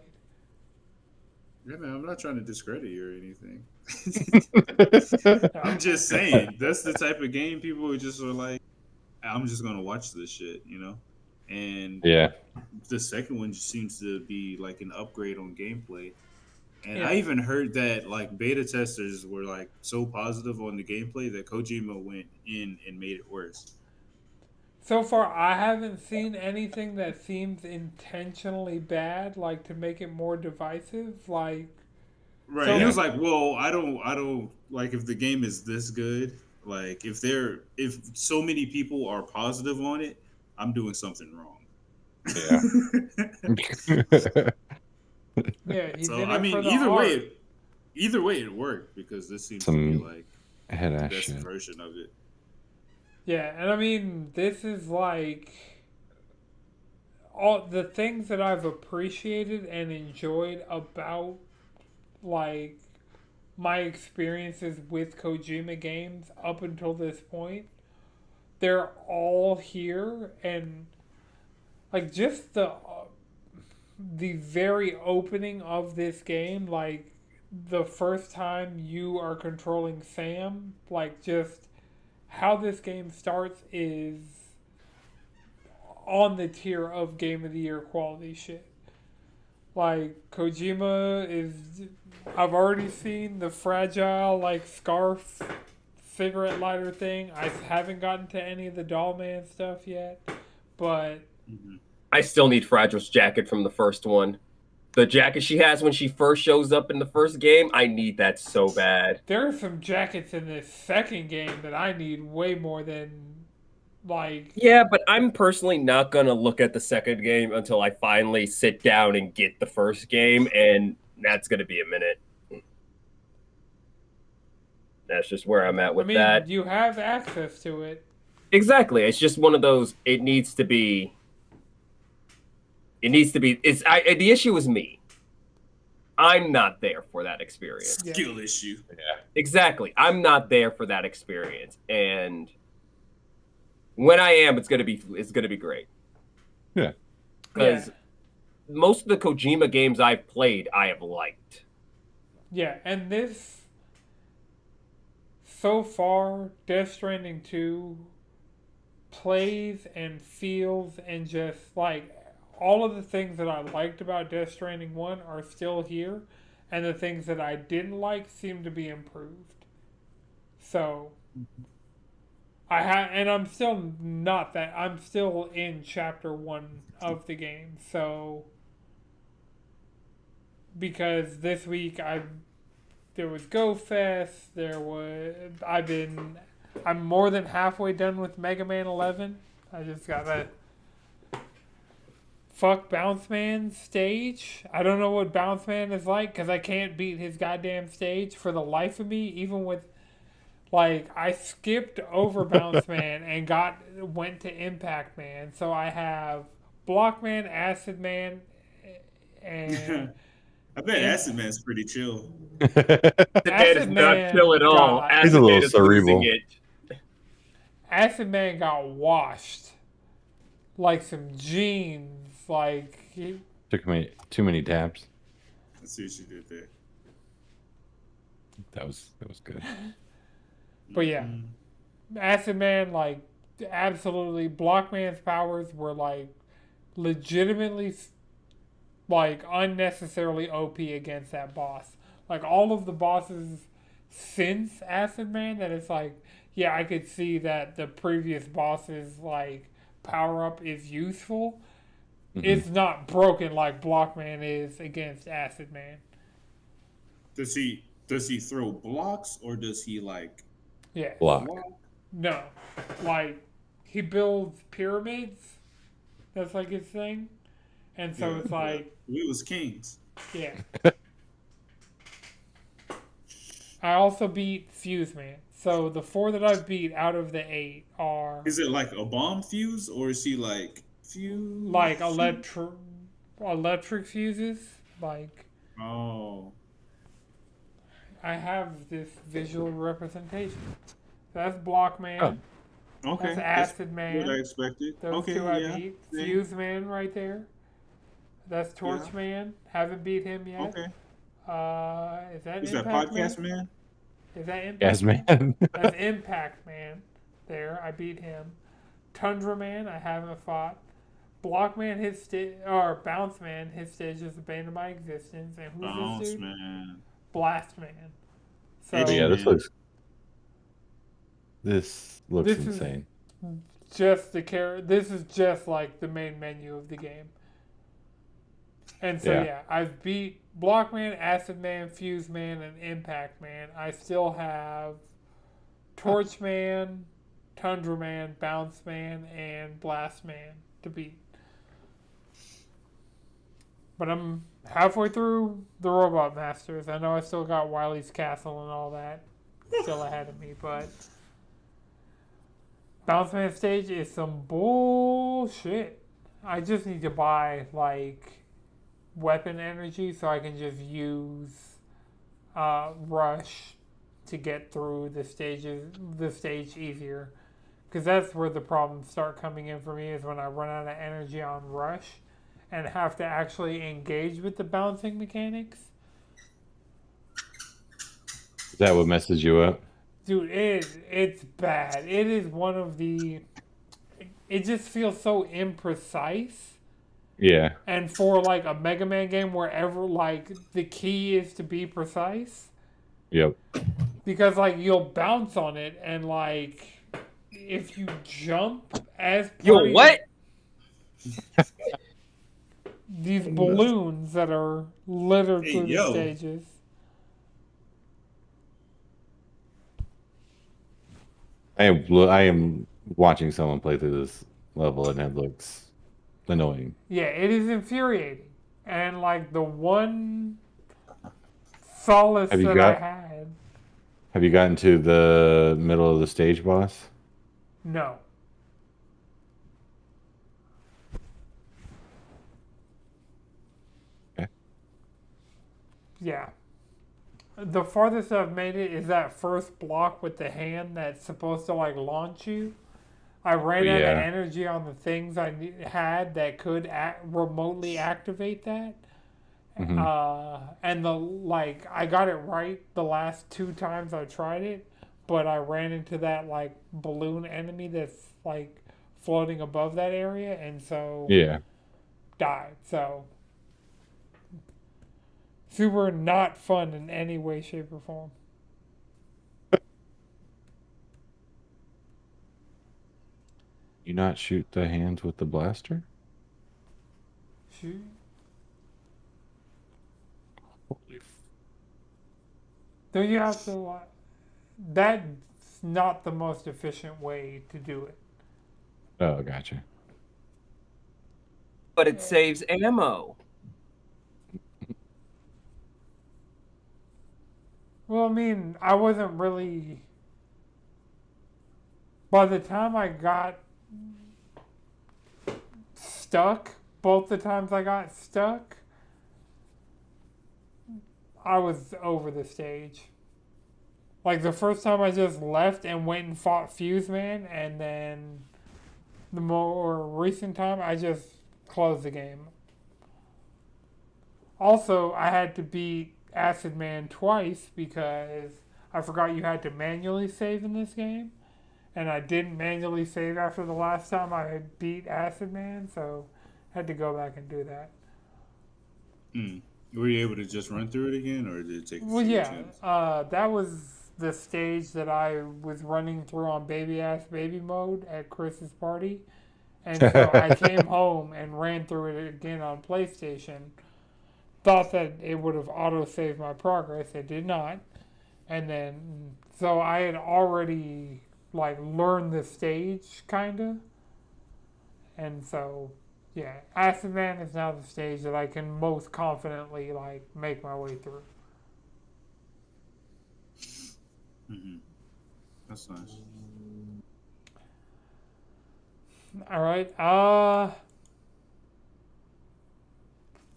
Yeah, man, I'm not trying to discredit you or anything. I'm just saying that's the type of game people who just are like, I'm just gonna watch this shit, you know. And
Yeah.
the second one just seems to be like an upgrade on gameplay. And
Yeah.
I even heard that like beta testers were like so positive on the gameplay that Kojima went in and made it worse.
So far, I haven't seen anything that seems intentionally bad, like to make it more divisive. Like,
Right.
So-
He was like, "Well, I don't like if the game is this good. Like if so many people are positive on it, I'm doing something wrong."
Yeah.
yeah, he's
So
in
I
it for
mean,
the art.
either way, it worked because this seems to
Some
be like
head
the
ass
best
shit.
version of it.
Yeah, and I mean, this is like all the things that I've appreciated and enjoyed about like my experiences with Kojima games up until this point. They're all here, and like just the very opening of this game, like the first time you are controlling Sam, like just how this game starts is on the tier of Game of the Year quality shit. Like Kojima is, I've already seen the fragile like scarf cigarette lighter thing. I haven't gotten to any of the Doll Man stuff yet, but
Mm-hmm.
I still need Fragile's jacket from the first one. The jacket she has when she first shows up in the first game, I need that so bad.
there are some jackets in this second game that I need way more than like.
Yeah, but I'm personally not gonna look at the second game until I finally sit down and get the first game, and that's gonna be a minute. That's just where I'm at with that.
You have access to it.
Exactly. It's just one of those. It needs to be. The issue is me. I'm not there for that experience.
Yeah.
Skill issue.
Exactly. I'm not there for that experience, and when I am, it's gonna be great.
Yeah.
Because most of the Kojima games I've played, I have liked.
Yeah, and this so far, Death Stranding 2 plays and feels and just like all of the things that I liked about Death Stranding 1 are still here, and the things that I didn't like seem to be improved. So, and I'm still not that. I'm still in chapter 1 of the game. So because this week there was Go Fest. I'm more than halfway done with Mega Man 11. I just gotta fuck Bounce Man stage. I don't know what Bounce Man is like because I can't beat his goddamn stage for the life of me. Even with I skipped over Bounce Man and went to Impact Man. So I have Block Man, Acid Man, and
I bet Acid Man's pretty chill.
That is
Acid
not
Man
chill at all.
got
He's a
Acid
little
Man is losing
cerebral.
it.
Acid Man got washed like some jeans.
Took me too many tabs.
Let's see what you did there.
That was good.
But yeah, Acid Man absolutely Block Man's powers were legitimately unnecessarily OP against that boss. Like all of the bosses since Acid Man, that it's yeah, I could see that the previous boss's power up is useful. It's not broken like Blockman is against Acid Man.
Does he throw blocks or does he
Yeah.
Block.
No. He builds pyramids. That's his thing. And so it's
we was kings.
yeah. I also beat Fuse Man. So the 4 that I've beat out of the 8 are
Is it like a bomb fuse or is he fuse?
electric fuses.
Oh.
I have this visual representation. So that's Blockman.
Oh. Okay.
That's Acid Man.
What I expected.
Those
okay,
two I
yeah.
beat.
Yeah.
Fuse Man right there. That's Torch Man. Haven't beat him yet.
Okay.
Is that
Is
Impact
that podcast man?
Is that Impact
Yes, man.
That's Impact Man. There, I beat him. Tundra Man, I haven't fought. Block Man, Bounce Man, his stage is the bane of my existence. And who's
Bounce
this dude?
man.
Blast Man. So
Edgy
Yeah,
man.
this looks
This is-
insane.
just this is just the main menu of the game. And so
Yeah.
I've beat Blockman, Acid Man, Fuse Man, and Impact Man. I still have Torch Man, Tundra Man, Bounce Man, and Blast Man to beat. But I'm halfway through the Robot Masters. I know I still got Wily's Castle and all that still ahead of me, but Bounce Man stage is some bullshit. I just need to buy weapon energy so I can just use rush to get through the stage easier, because that's where the problems start coming in for me, is when I run out of energy on rush and have to actually engage with the bouncing mechanics.
Is that what messes you up?
Dude, it's bad. It is one of the it just feels so imprecise.
Yeah.
And for a Mega Man game wherever the key is to be precise,
Yep.
because you'll bounce on it and if you jump as
Yo, what?
these balloons that are littered
Hey,
through the
yo.
stages.
I am watching someone play through this level and it looks annoying.
Yeah, it is infuriating. And the one solace
Have you
that I had.
Have you gotten to the middle of the stage boss?
No.
Okay.
Yeah. The farthest I've made it is that first block with the hand that's supposed to launch you. I ran out of
Yeah.
energy on the things I had that could remotely activate that.
Mhm.
And I got it right the last 2 times I tried it, but I ran into that balloon enemy that's floating above that area, and so
Yeah.
died. So super not fun in any way, shape, or form.
You not shoot the hands with the blaster?
Shoot.
Holy
Don't you have to? That's not the most efficient way to do it.
Oh, gotcha.
But it saves ammo.
Well, I mean, I wasn't really. By the time I got stuck, both the times I got stuck, I was over the stage. Like the first time I just left and went and fought Fuse Man, and then the more recent time I just closed the game. Also, I had to beat Acid Man twice because I forgot you had to manually save in this game. And I didn't manually save after the last time I beat Acid Man, so I had to go back and do that.
Were you able to just run through it again, or did it take?
Well, yeah, that was the stage that I was running through on baby ass baby mode at Chris's party, and so I came home and ran through it again on PlayStation. Thought that it would have auto saved my progress. It did not, and then so I had already like learned the stage kinda, and so yeah, Acid Man is now the stage that I can most confidently like make my way through.
That's nice.
All right.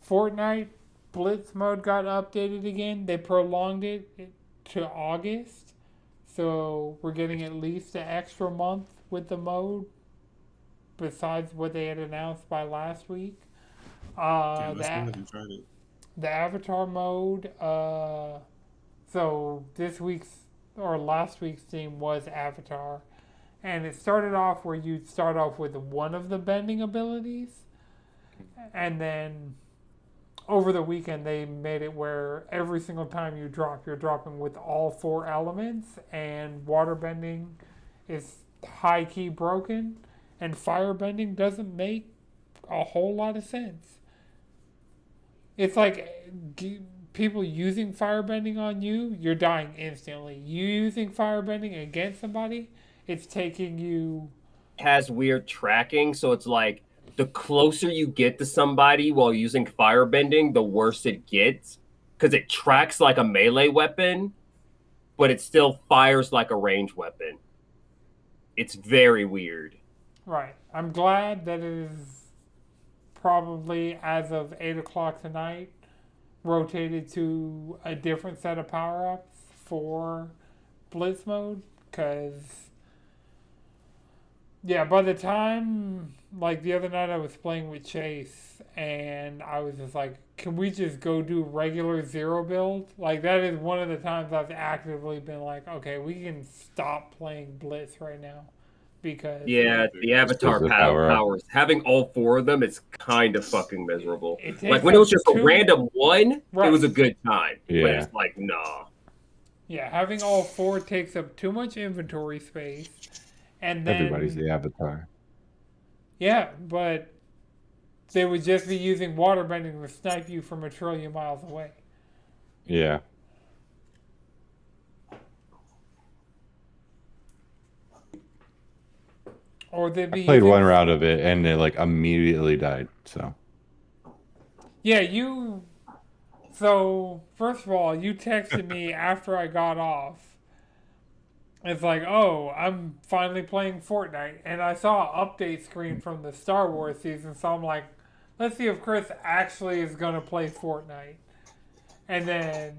Fortnite Blitz mode got updated again. They prolonged it to August. So we're getting at least an extra month with the mode besides what they had announced by last week.
I still haven't tried it.
The avatar mode, so this week's or last week's theme was avatar. And it started off where you'd start off with one of the bending abilities. And then over the weekend, they made it where every single time you drop, you're dropping with all 4 elements. And water bending is high key broken. And fire bending doesn't make a whole lot of sense. It's like people using firebending on you, you're dying instantly. You using firebending against somebody, it's taking you.
Has weird tracking, so it's like the closer you get to somebody while using firebending, the worse it gets because it tracks like a melee weapon, but it still fires like a ranged weapon. It's very weird.
Right. I'm glad that it is probably as of 8 o'clock tonight rotated to a different set of power-ups for Blitz mode because yeah, by the time like the other night I was playing with Chase and I was just like, can we just go do regular zero build? Like that is one of the times I've actively been like, okay, we can stop playing Blitz right now. Because
yeah, the avatar powers having all 4 of them is kind of fucking miserable. Like when it was just a random one, right. It was a good time. Yeah. But it's like, nah.
Yeah, having all 4 takes up too much inventory space. And then
everybody's the avatar.
Yeah, but they would just be using waterbending to snipe you from 1 trillion miles away.
Yeah.
Or they'd be
I played one round of it and it like immediately died. So
yeah, so first of all, you texted me after I got off. It's like, oh, I'm finally playing Fortnite, and I saw an update screen from the Star Wars season, so I'm like, let's see if Chris actually is gonna play Fortnite. And then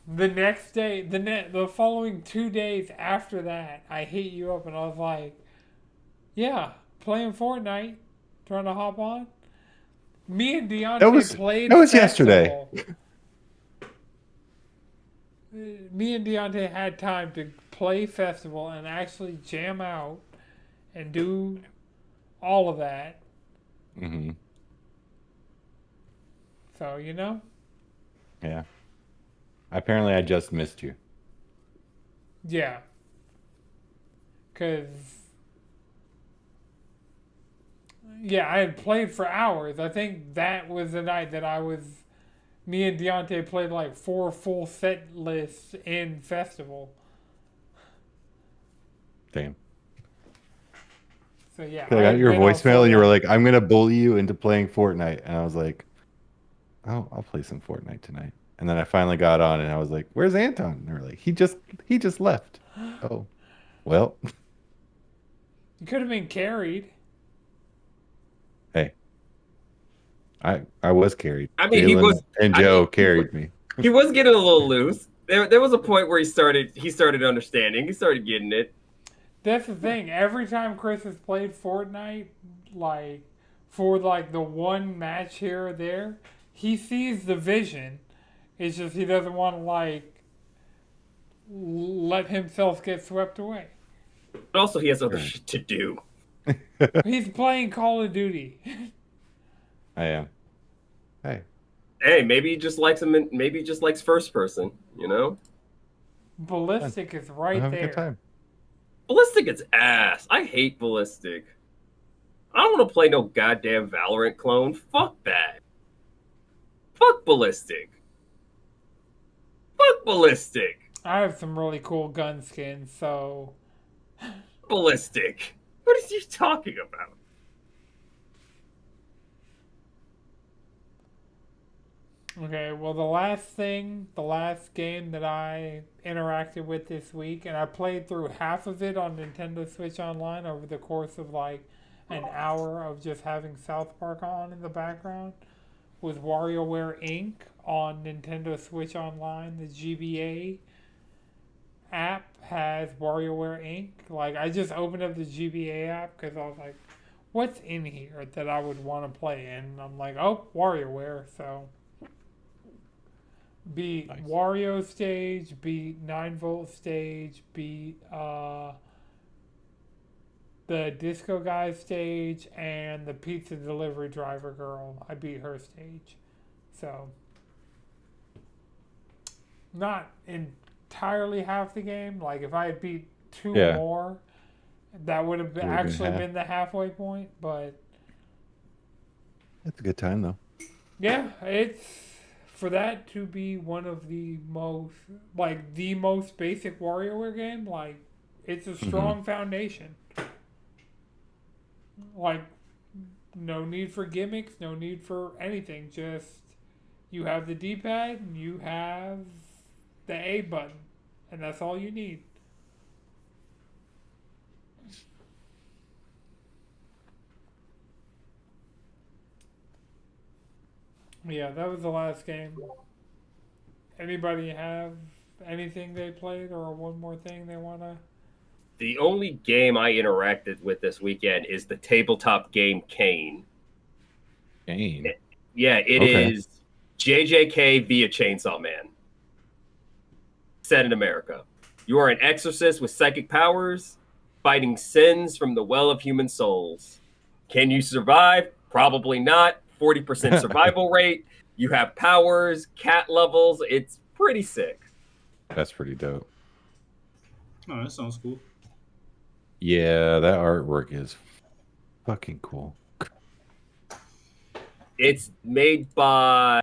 the next day, the following 2 days after that, I hit you up and I was like, yeah, playing Fortnite, trying to hop on. Me and Deontay played.
That was yesterday.
Me and Deontay had time to play Festival and actually jam out and do all of that.
Mm-hmm.
So, you know?
Yeah. Apparently, I just missed you.
Yeah. Because, yeah, I had played for hours. I think that was the night that me and Deontay played like 4 full set lists in Festival.
Damn.
So yeah,
'Cause I got
had
your
been on
voicemail and you were
Fortnite.
like, I'm gonna bully you into playing Fortnite. And I was like, oh, I'll play some Fortnite tonight. And then I finally got on and I was like, where's Anton? And they were like, he just left. Oh, well,
You could have been carried.
hey, I was carried.
I mean,
Jalen and Joe carried me.
he was getting a little loose. There was a point where he started understanding. He started getting it.
That's the thing. Every time Chris has played Fortnite, like for like the one match here or there, he sees the vision. It's just he doesn't want to like let himself get swept away.
But also, he has other shit to do.
He's playing Call of Duty.
I am. Hey,
Hey, maybe he just likes him. Maybe he just likes first person. You know,
Ballistic is right
have a good
there.
time.
Ballistic is ass. I hate Ballistic. I don't want to play no goddamn Valorant clone. Fuck that. Fuck Ballistic. Fuck Ballistic.
I have some really cool gun skins, so
Ballistic. What is he talking about?
okay, well, the last game that I interacted with this week, and I played through half of it on Nintendo Switch Online over the course of like an hour of just having South Park on in the background, was WarioWare Inc. on Nintendo Switch Online. The GBA app has WarioWare Inc. Like, I just opened up the GBA app because I was like, what's in here that I would want to play? And I'm like, oh, WarioWare, so beat
Nice.
Wario stage, beat 9-volt stage, beat the Disco Guy stage, and the pizza delivery driver girl. I beat her stage. So, not entirely half the game. Like, if I had beat 2
Yeah.
more, that would have
Would've been
actually
half.
been the halfway point. But,
It's a good time though.
yeah, it's for that to be one of the most basic WarioWare game. Like, it's a strong foundation. Like, no need for gimmicks, no need for anything. Just you have the D-pad and you have the A button, and that's all you need. Yeah, that was the last game. Anybody have anything they played or one more thing they want to?
The only game I interacted with this weekend is the tabletop game Kane.
Kane.
Yeah, it
Okay.
is JJK via Chainsaw Man. Set in America. You are an exorcist with psychic powers, fighting sins from the well of human souls. Can you survive? Probably not. 40% survival rate. You have powers, cat levels. It's pretty sick.
That's pretty dope.
Oh, that sounds cool.
Yeah, that artwork is fucking cool.
It's made by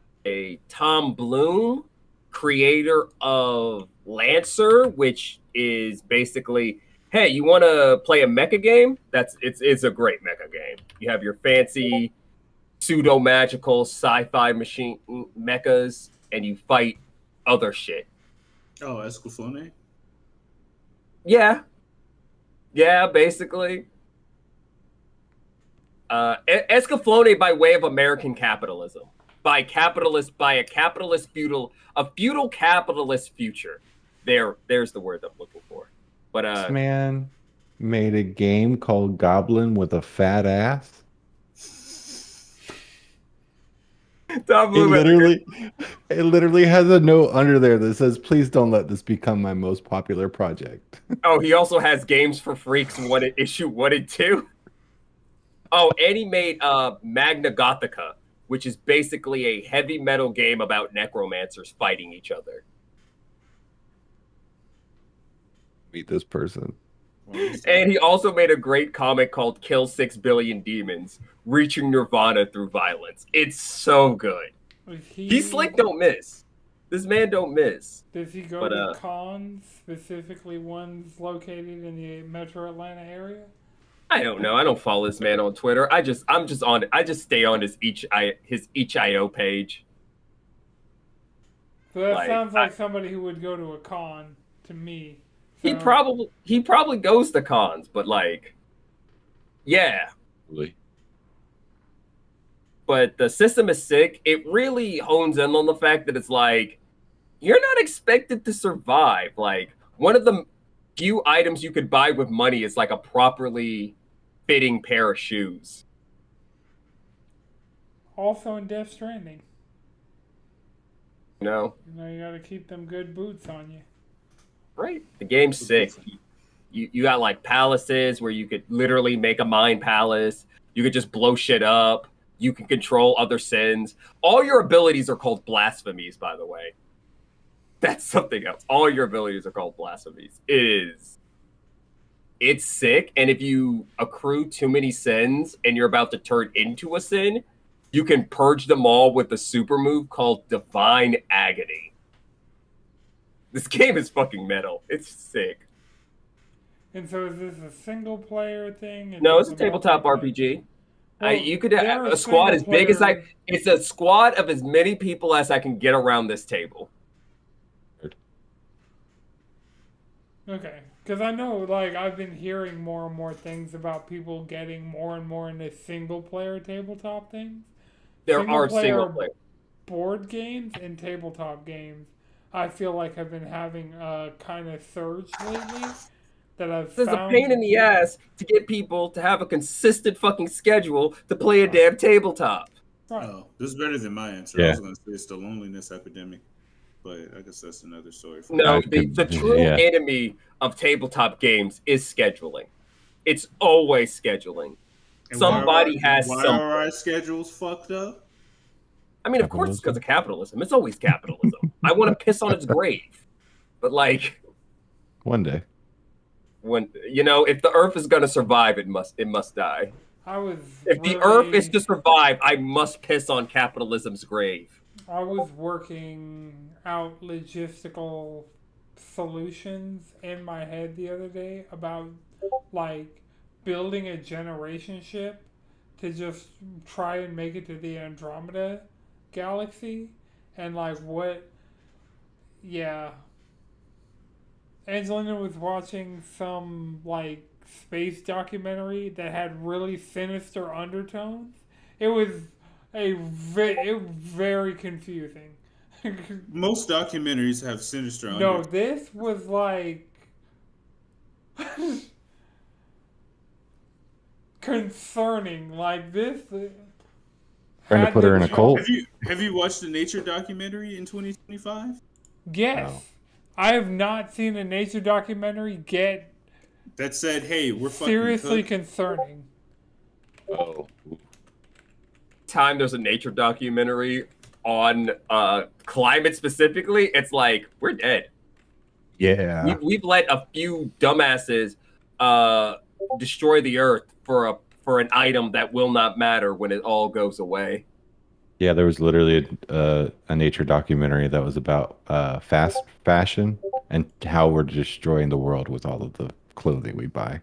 Tom Bloom, creator of Lancer, which is basically, hey, you want to play a mecha game? It's a great mecha game. You have your fancy pseudo magical sci-fi machine mechas, and you fight other shit.
Oh, Escaflowne?
Yeah, basically. Escaflowne by way of American capitalism, by a capitalist feudal capitalist future. There's the word I'm looking for. But
This man made a game called Goblin with a Fat Ass.
Tom Bloom has a good-
It literally has a note under there that says, "Please don't let this become my most popular project."
Oh, he also has Games for Freaks issue 1 and 2. Oh, and he made Magna Gothica, which is basically a heavy metal game about necromancers fighting each other.
Meet this person.
And he also made a great comic called "Kill 6 Billion Demons: Reaching Nirvana Through Violence." It's so good. He's slick, don't miss. This man don't miss.
Does he go
But
to cons, specifically ones located in the Metro Atlanta area?
I don't know. I don't follow this man on Twitter. I just stay on his itch.io page.
So that sounds like somebody who would go to a con to me. So,
He probably goes to cons, but like, yeah.
Really?
But the system is sick. It really hones in on the fact that it's like, you're not expected to survive. Like, one of the few items you could buy with money is like a properly fitting pair of shoes.
Also in Death Stranding.
You know?
You gotta keep them good boots on you.
Right. The game's sick. You got like palaces where you could literally make a mine palace. You could just blow shit up. You can control other sins. All your abilities are called blasphemies, by the way. That's something else. All your abilities are called blasphemies. It's sick. And if you accrue too many sins and you're about to turn into a sin, you can purge them all with a super move called Divine Agony. This game is fucking metal. It's sick.
And so is this a single player thing?
No, it's a tabletop RPG.
Well,
you could have a squad as big as it's a squad of as many people as I can get around this table.
Okay. Because I know, like, I've been hearing more and more things about people getting more and more into single player tabletop things.
There are single player
board games and tabletop games. I feel like have been having a kind of surge lately. There's
a pain in the ass to get people to have a consistent fucking schedule to play a damn tabletop.
Right. Oh, this is better than my answer. Yeah. I was going to say it's the loneliness epidemic, but I guess that's another story.
No, the true enemy of tabletop games is scheduling. It's always scheduling. And somebody has something.
Why are our schedules fucked up?
I mean, of course it's because of capitalism. It's always capitalism. I want to piss on its grave. But like...
One day.
When if the Earth is gonna survive, it must die. If the Earth is to survive, I must piss on capitalism's grave.
I was working out logistical solutions in my head the other day about like building a generation ship to just try and make it to the Andromeda galaxy, and like Angelina was watching some like space documentary that had really sinister undertones. It was very confusing.
Most documentaries have sinister
undertones. No, this was like concerning. Like this.
Trying to put her in a cult.
Have you watched the nature documentary in 2025?
Yes. No. I have not seen a nature documentary
that said, "Hey, we're
seriously concerning."
Oh.
There's a nature documentary on climate specifically. It's like we're dead.
Yeah.
We've let a few dumbasses destroy the Earth for an item that will not matter when it all goes away.
Yeah, there was literally a nature documentary that was about fast fashion and how we're destroying the world with all of the clothing we buy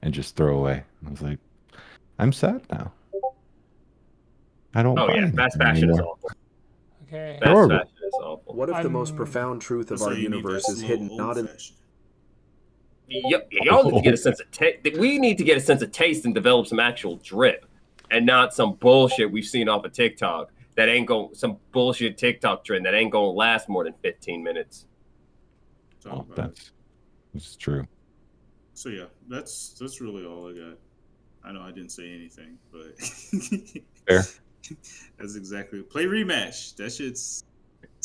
and just throw away. I was like, I'm sad now. I don't.
Oh yeah, fast fashion is awful.
Okay.
Fast fashion is awful.
What if the most profound truth of our universe is hidden not in?
Y'all need to get a sense of taste. We need to get a sense of taste and develop some actual drip. And not some bullshit we've seen off of TikTok that ain't some bullshit TikTok trend that ain't gonna last more than 15 minutes.
That's true.
So yeah, that's really all I got. I know I didn't say anything, but
fair.
That's exactly play rematch. That shit's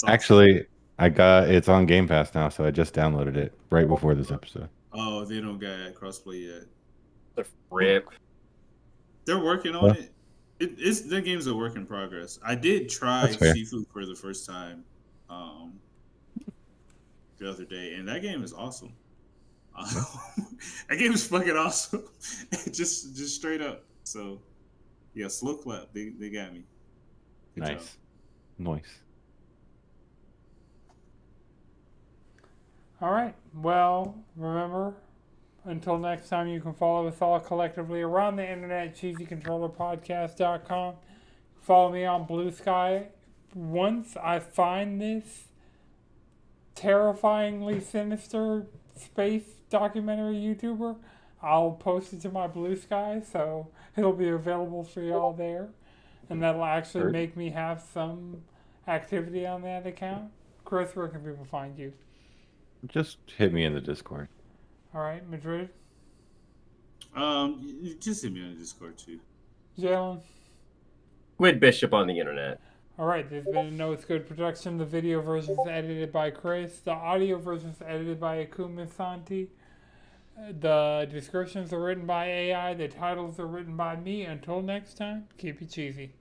awesome. Actually, it's on Game Pass now, so I just downloaded it right before this episode.
Oh, they don't got crossplay yet.
The rip.
They're working on it. The game's a work in progress. I did try Seafood for the first time the other day, and that game is awesome. That game is fucking awesome. just straight up. So yeah, slow clap. They got me. Good job.
Nice.
All right. Well, remember, until next time, you can follow us all collectively around the internet, cheesycontrollerpodcast.com. Follow me on Blue Sky. Once I find this terrifyingly sinister space documentary YouTuber, I'll post it to my Blue Sky, so it'll be available for y'all there. And that'll actually
Heard.
make me have some activity on that account. Chris, where can people find you?
Just hit me in the Discord.
All right, Madrid,
You just hit me on the Discord too.
Jalen.
Squid Bishop on the internet.
All right, there's been a No It's Good production. The video version is edited by Chris. The audio version is edited by Akuma Santi. The descriptions are written by AI. The titles are written by me. Until next time, keep it cheesy.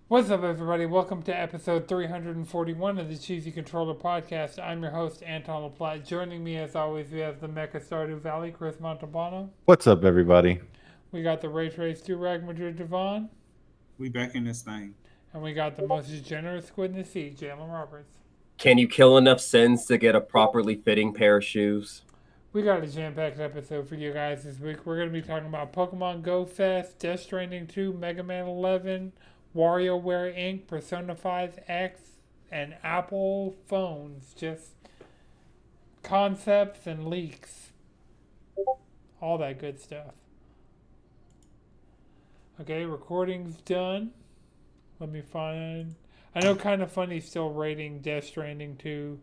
What's up, everybody? Welcome to episode 341 of the Cheesy Controller Podcast. I'm your host, Anton LaPlatte. Joining me, as always, we have the Mecha Stardew Valley, Chris Montalbano.
What's up, everybody?
We got the Ray Trace Durag Madrid Devon.
We back in this thing.
And we got the most degenerate squid in the sea, Jalen Roberts.
Can you kill enough sins to get a properly fitting pair of shoes?
We got a jam-packed episode for you guys this week. We're going to be talking about Pokemon Go Fest, Death Stranding 2, Mega Man 11, WarioWare Inc., Persona 5 X, and Apple phones. Just concepts and leaks. All that good stuff. Okay, recording's done. Let me find... I know Kinda Funny's still rating Death Stranding 2.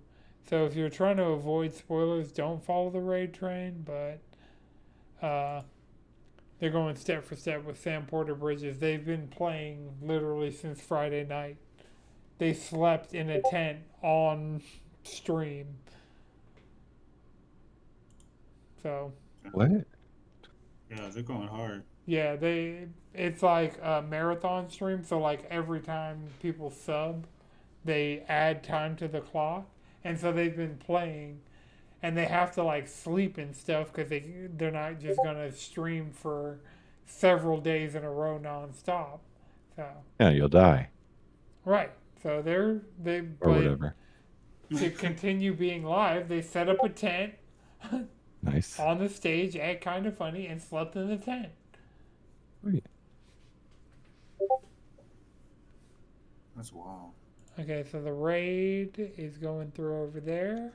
So if you're trying to avoid spoilers, don't follow the raid train. But they're going step for step with Sam Porter Bridges. They've been playing literally since Friday night. They slept in a tent on stream. So...
What?
Yeah, they're going hard.
Yeah, it's like a marathon stream, so like every time people sub, they add time to the clock. And so they've been playing, and they have to like sleep and stuff because they're not just gonna stream for several days in a row nonstop. So
Yeah, you'll die.
right, so
Or
but
whatever.
to continue being live, they set up a tent
Nice.
on the stage at Kinda Funny and slept in the tent.
Sweet.
That's wild.
Okay, so the raid is going through over there.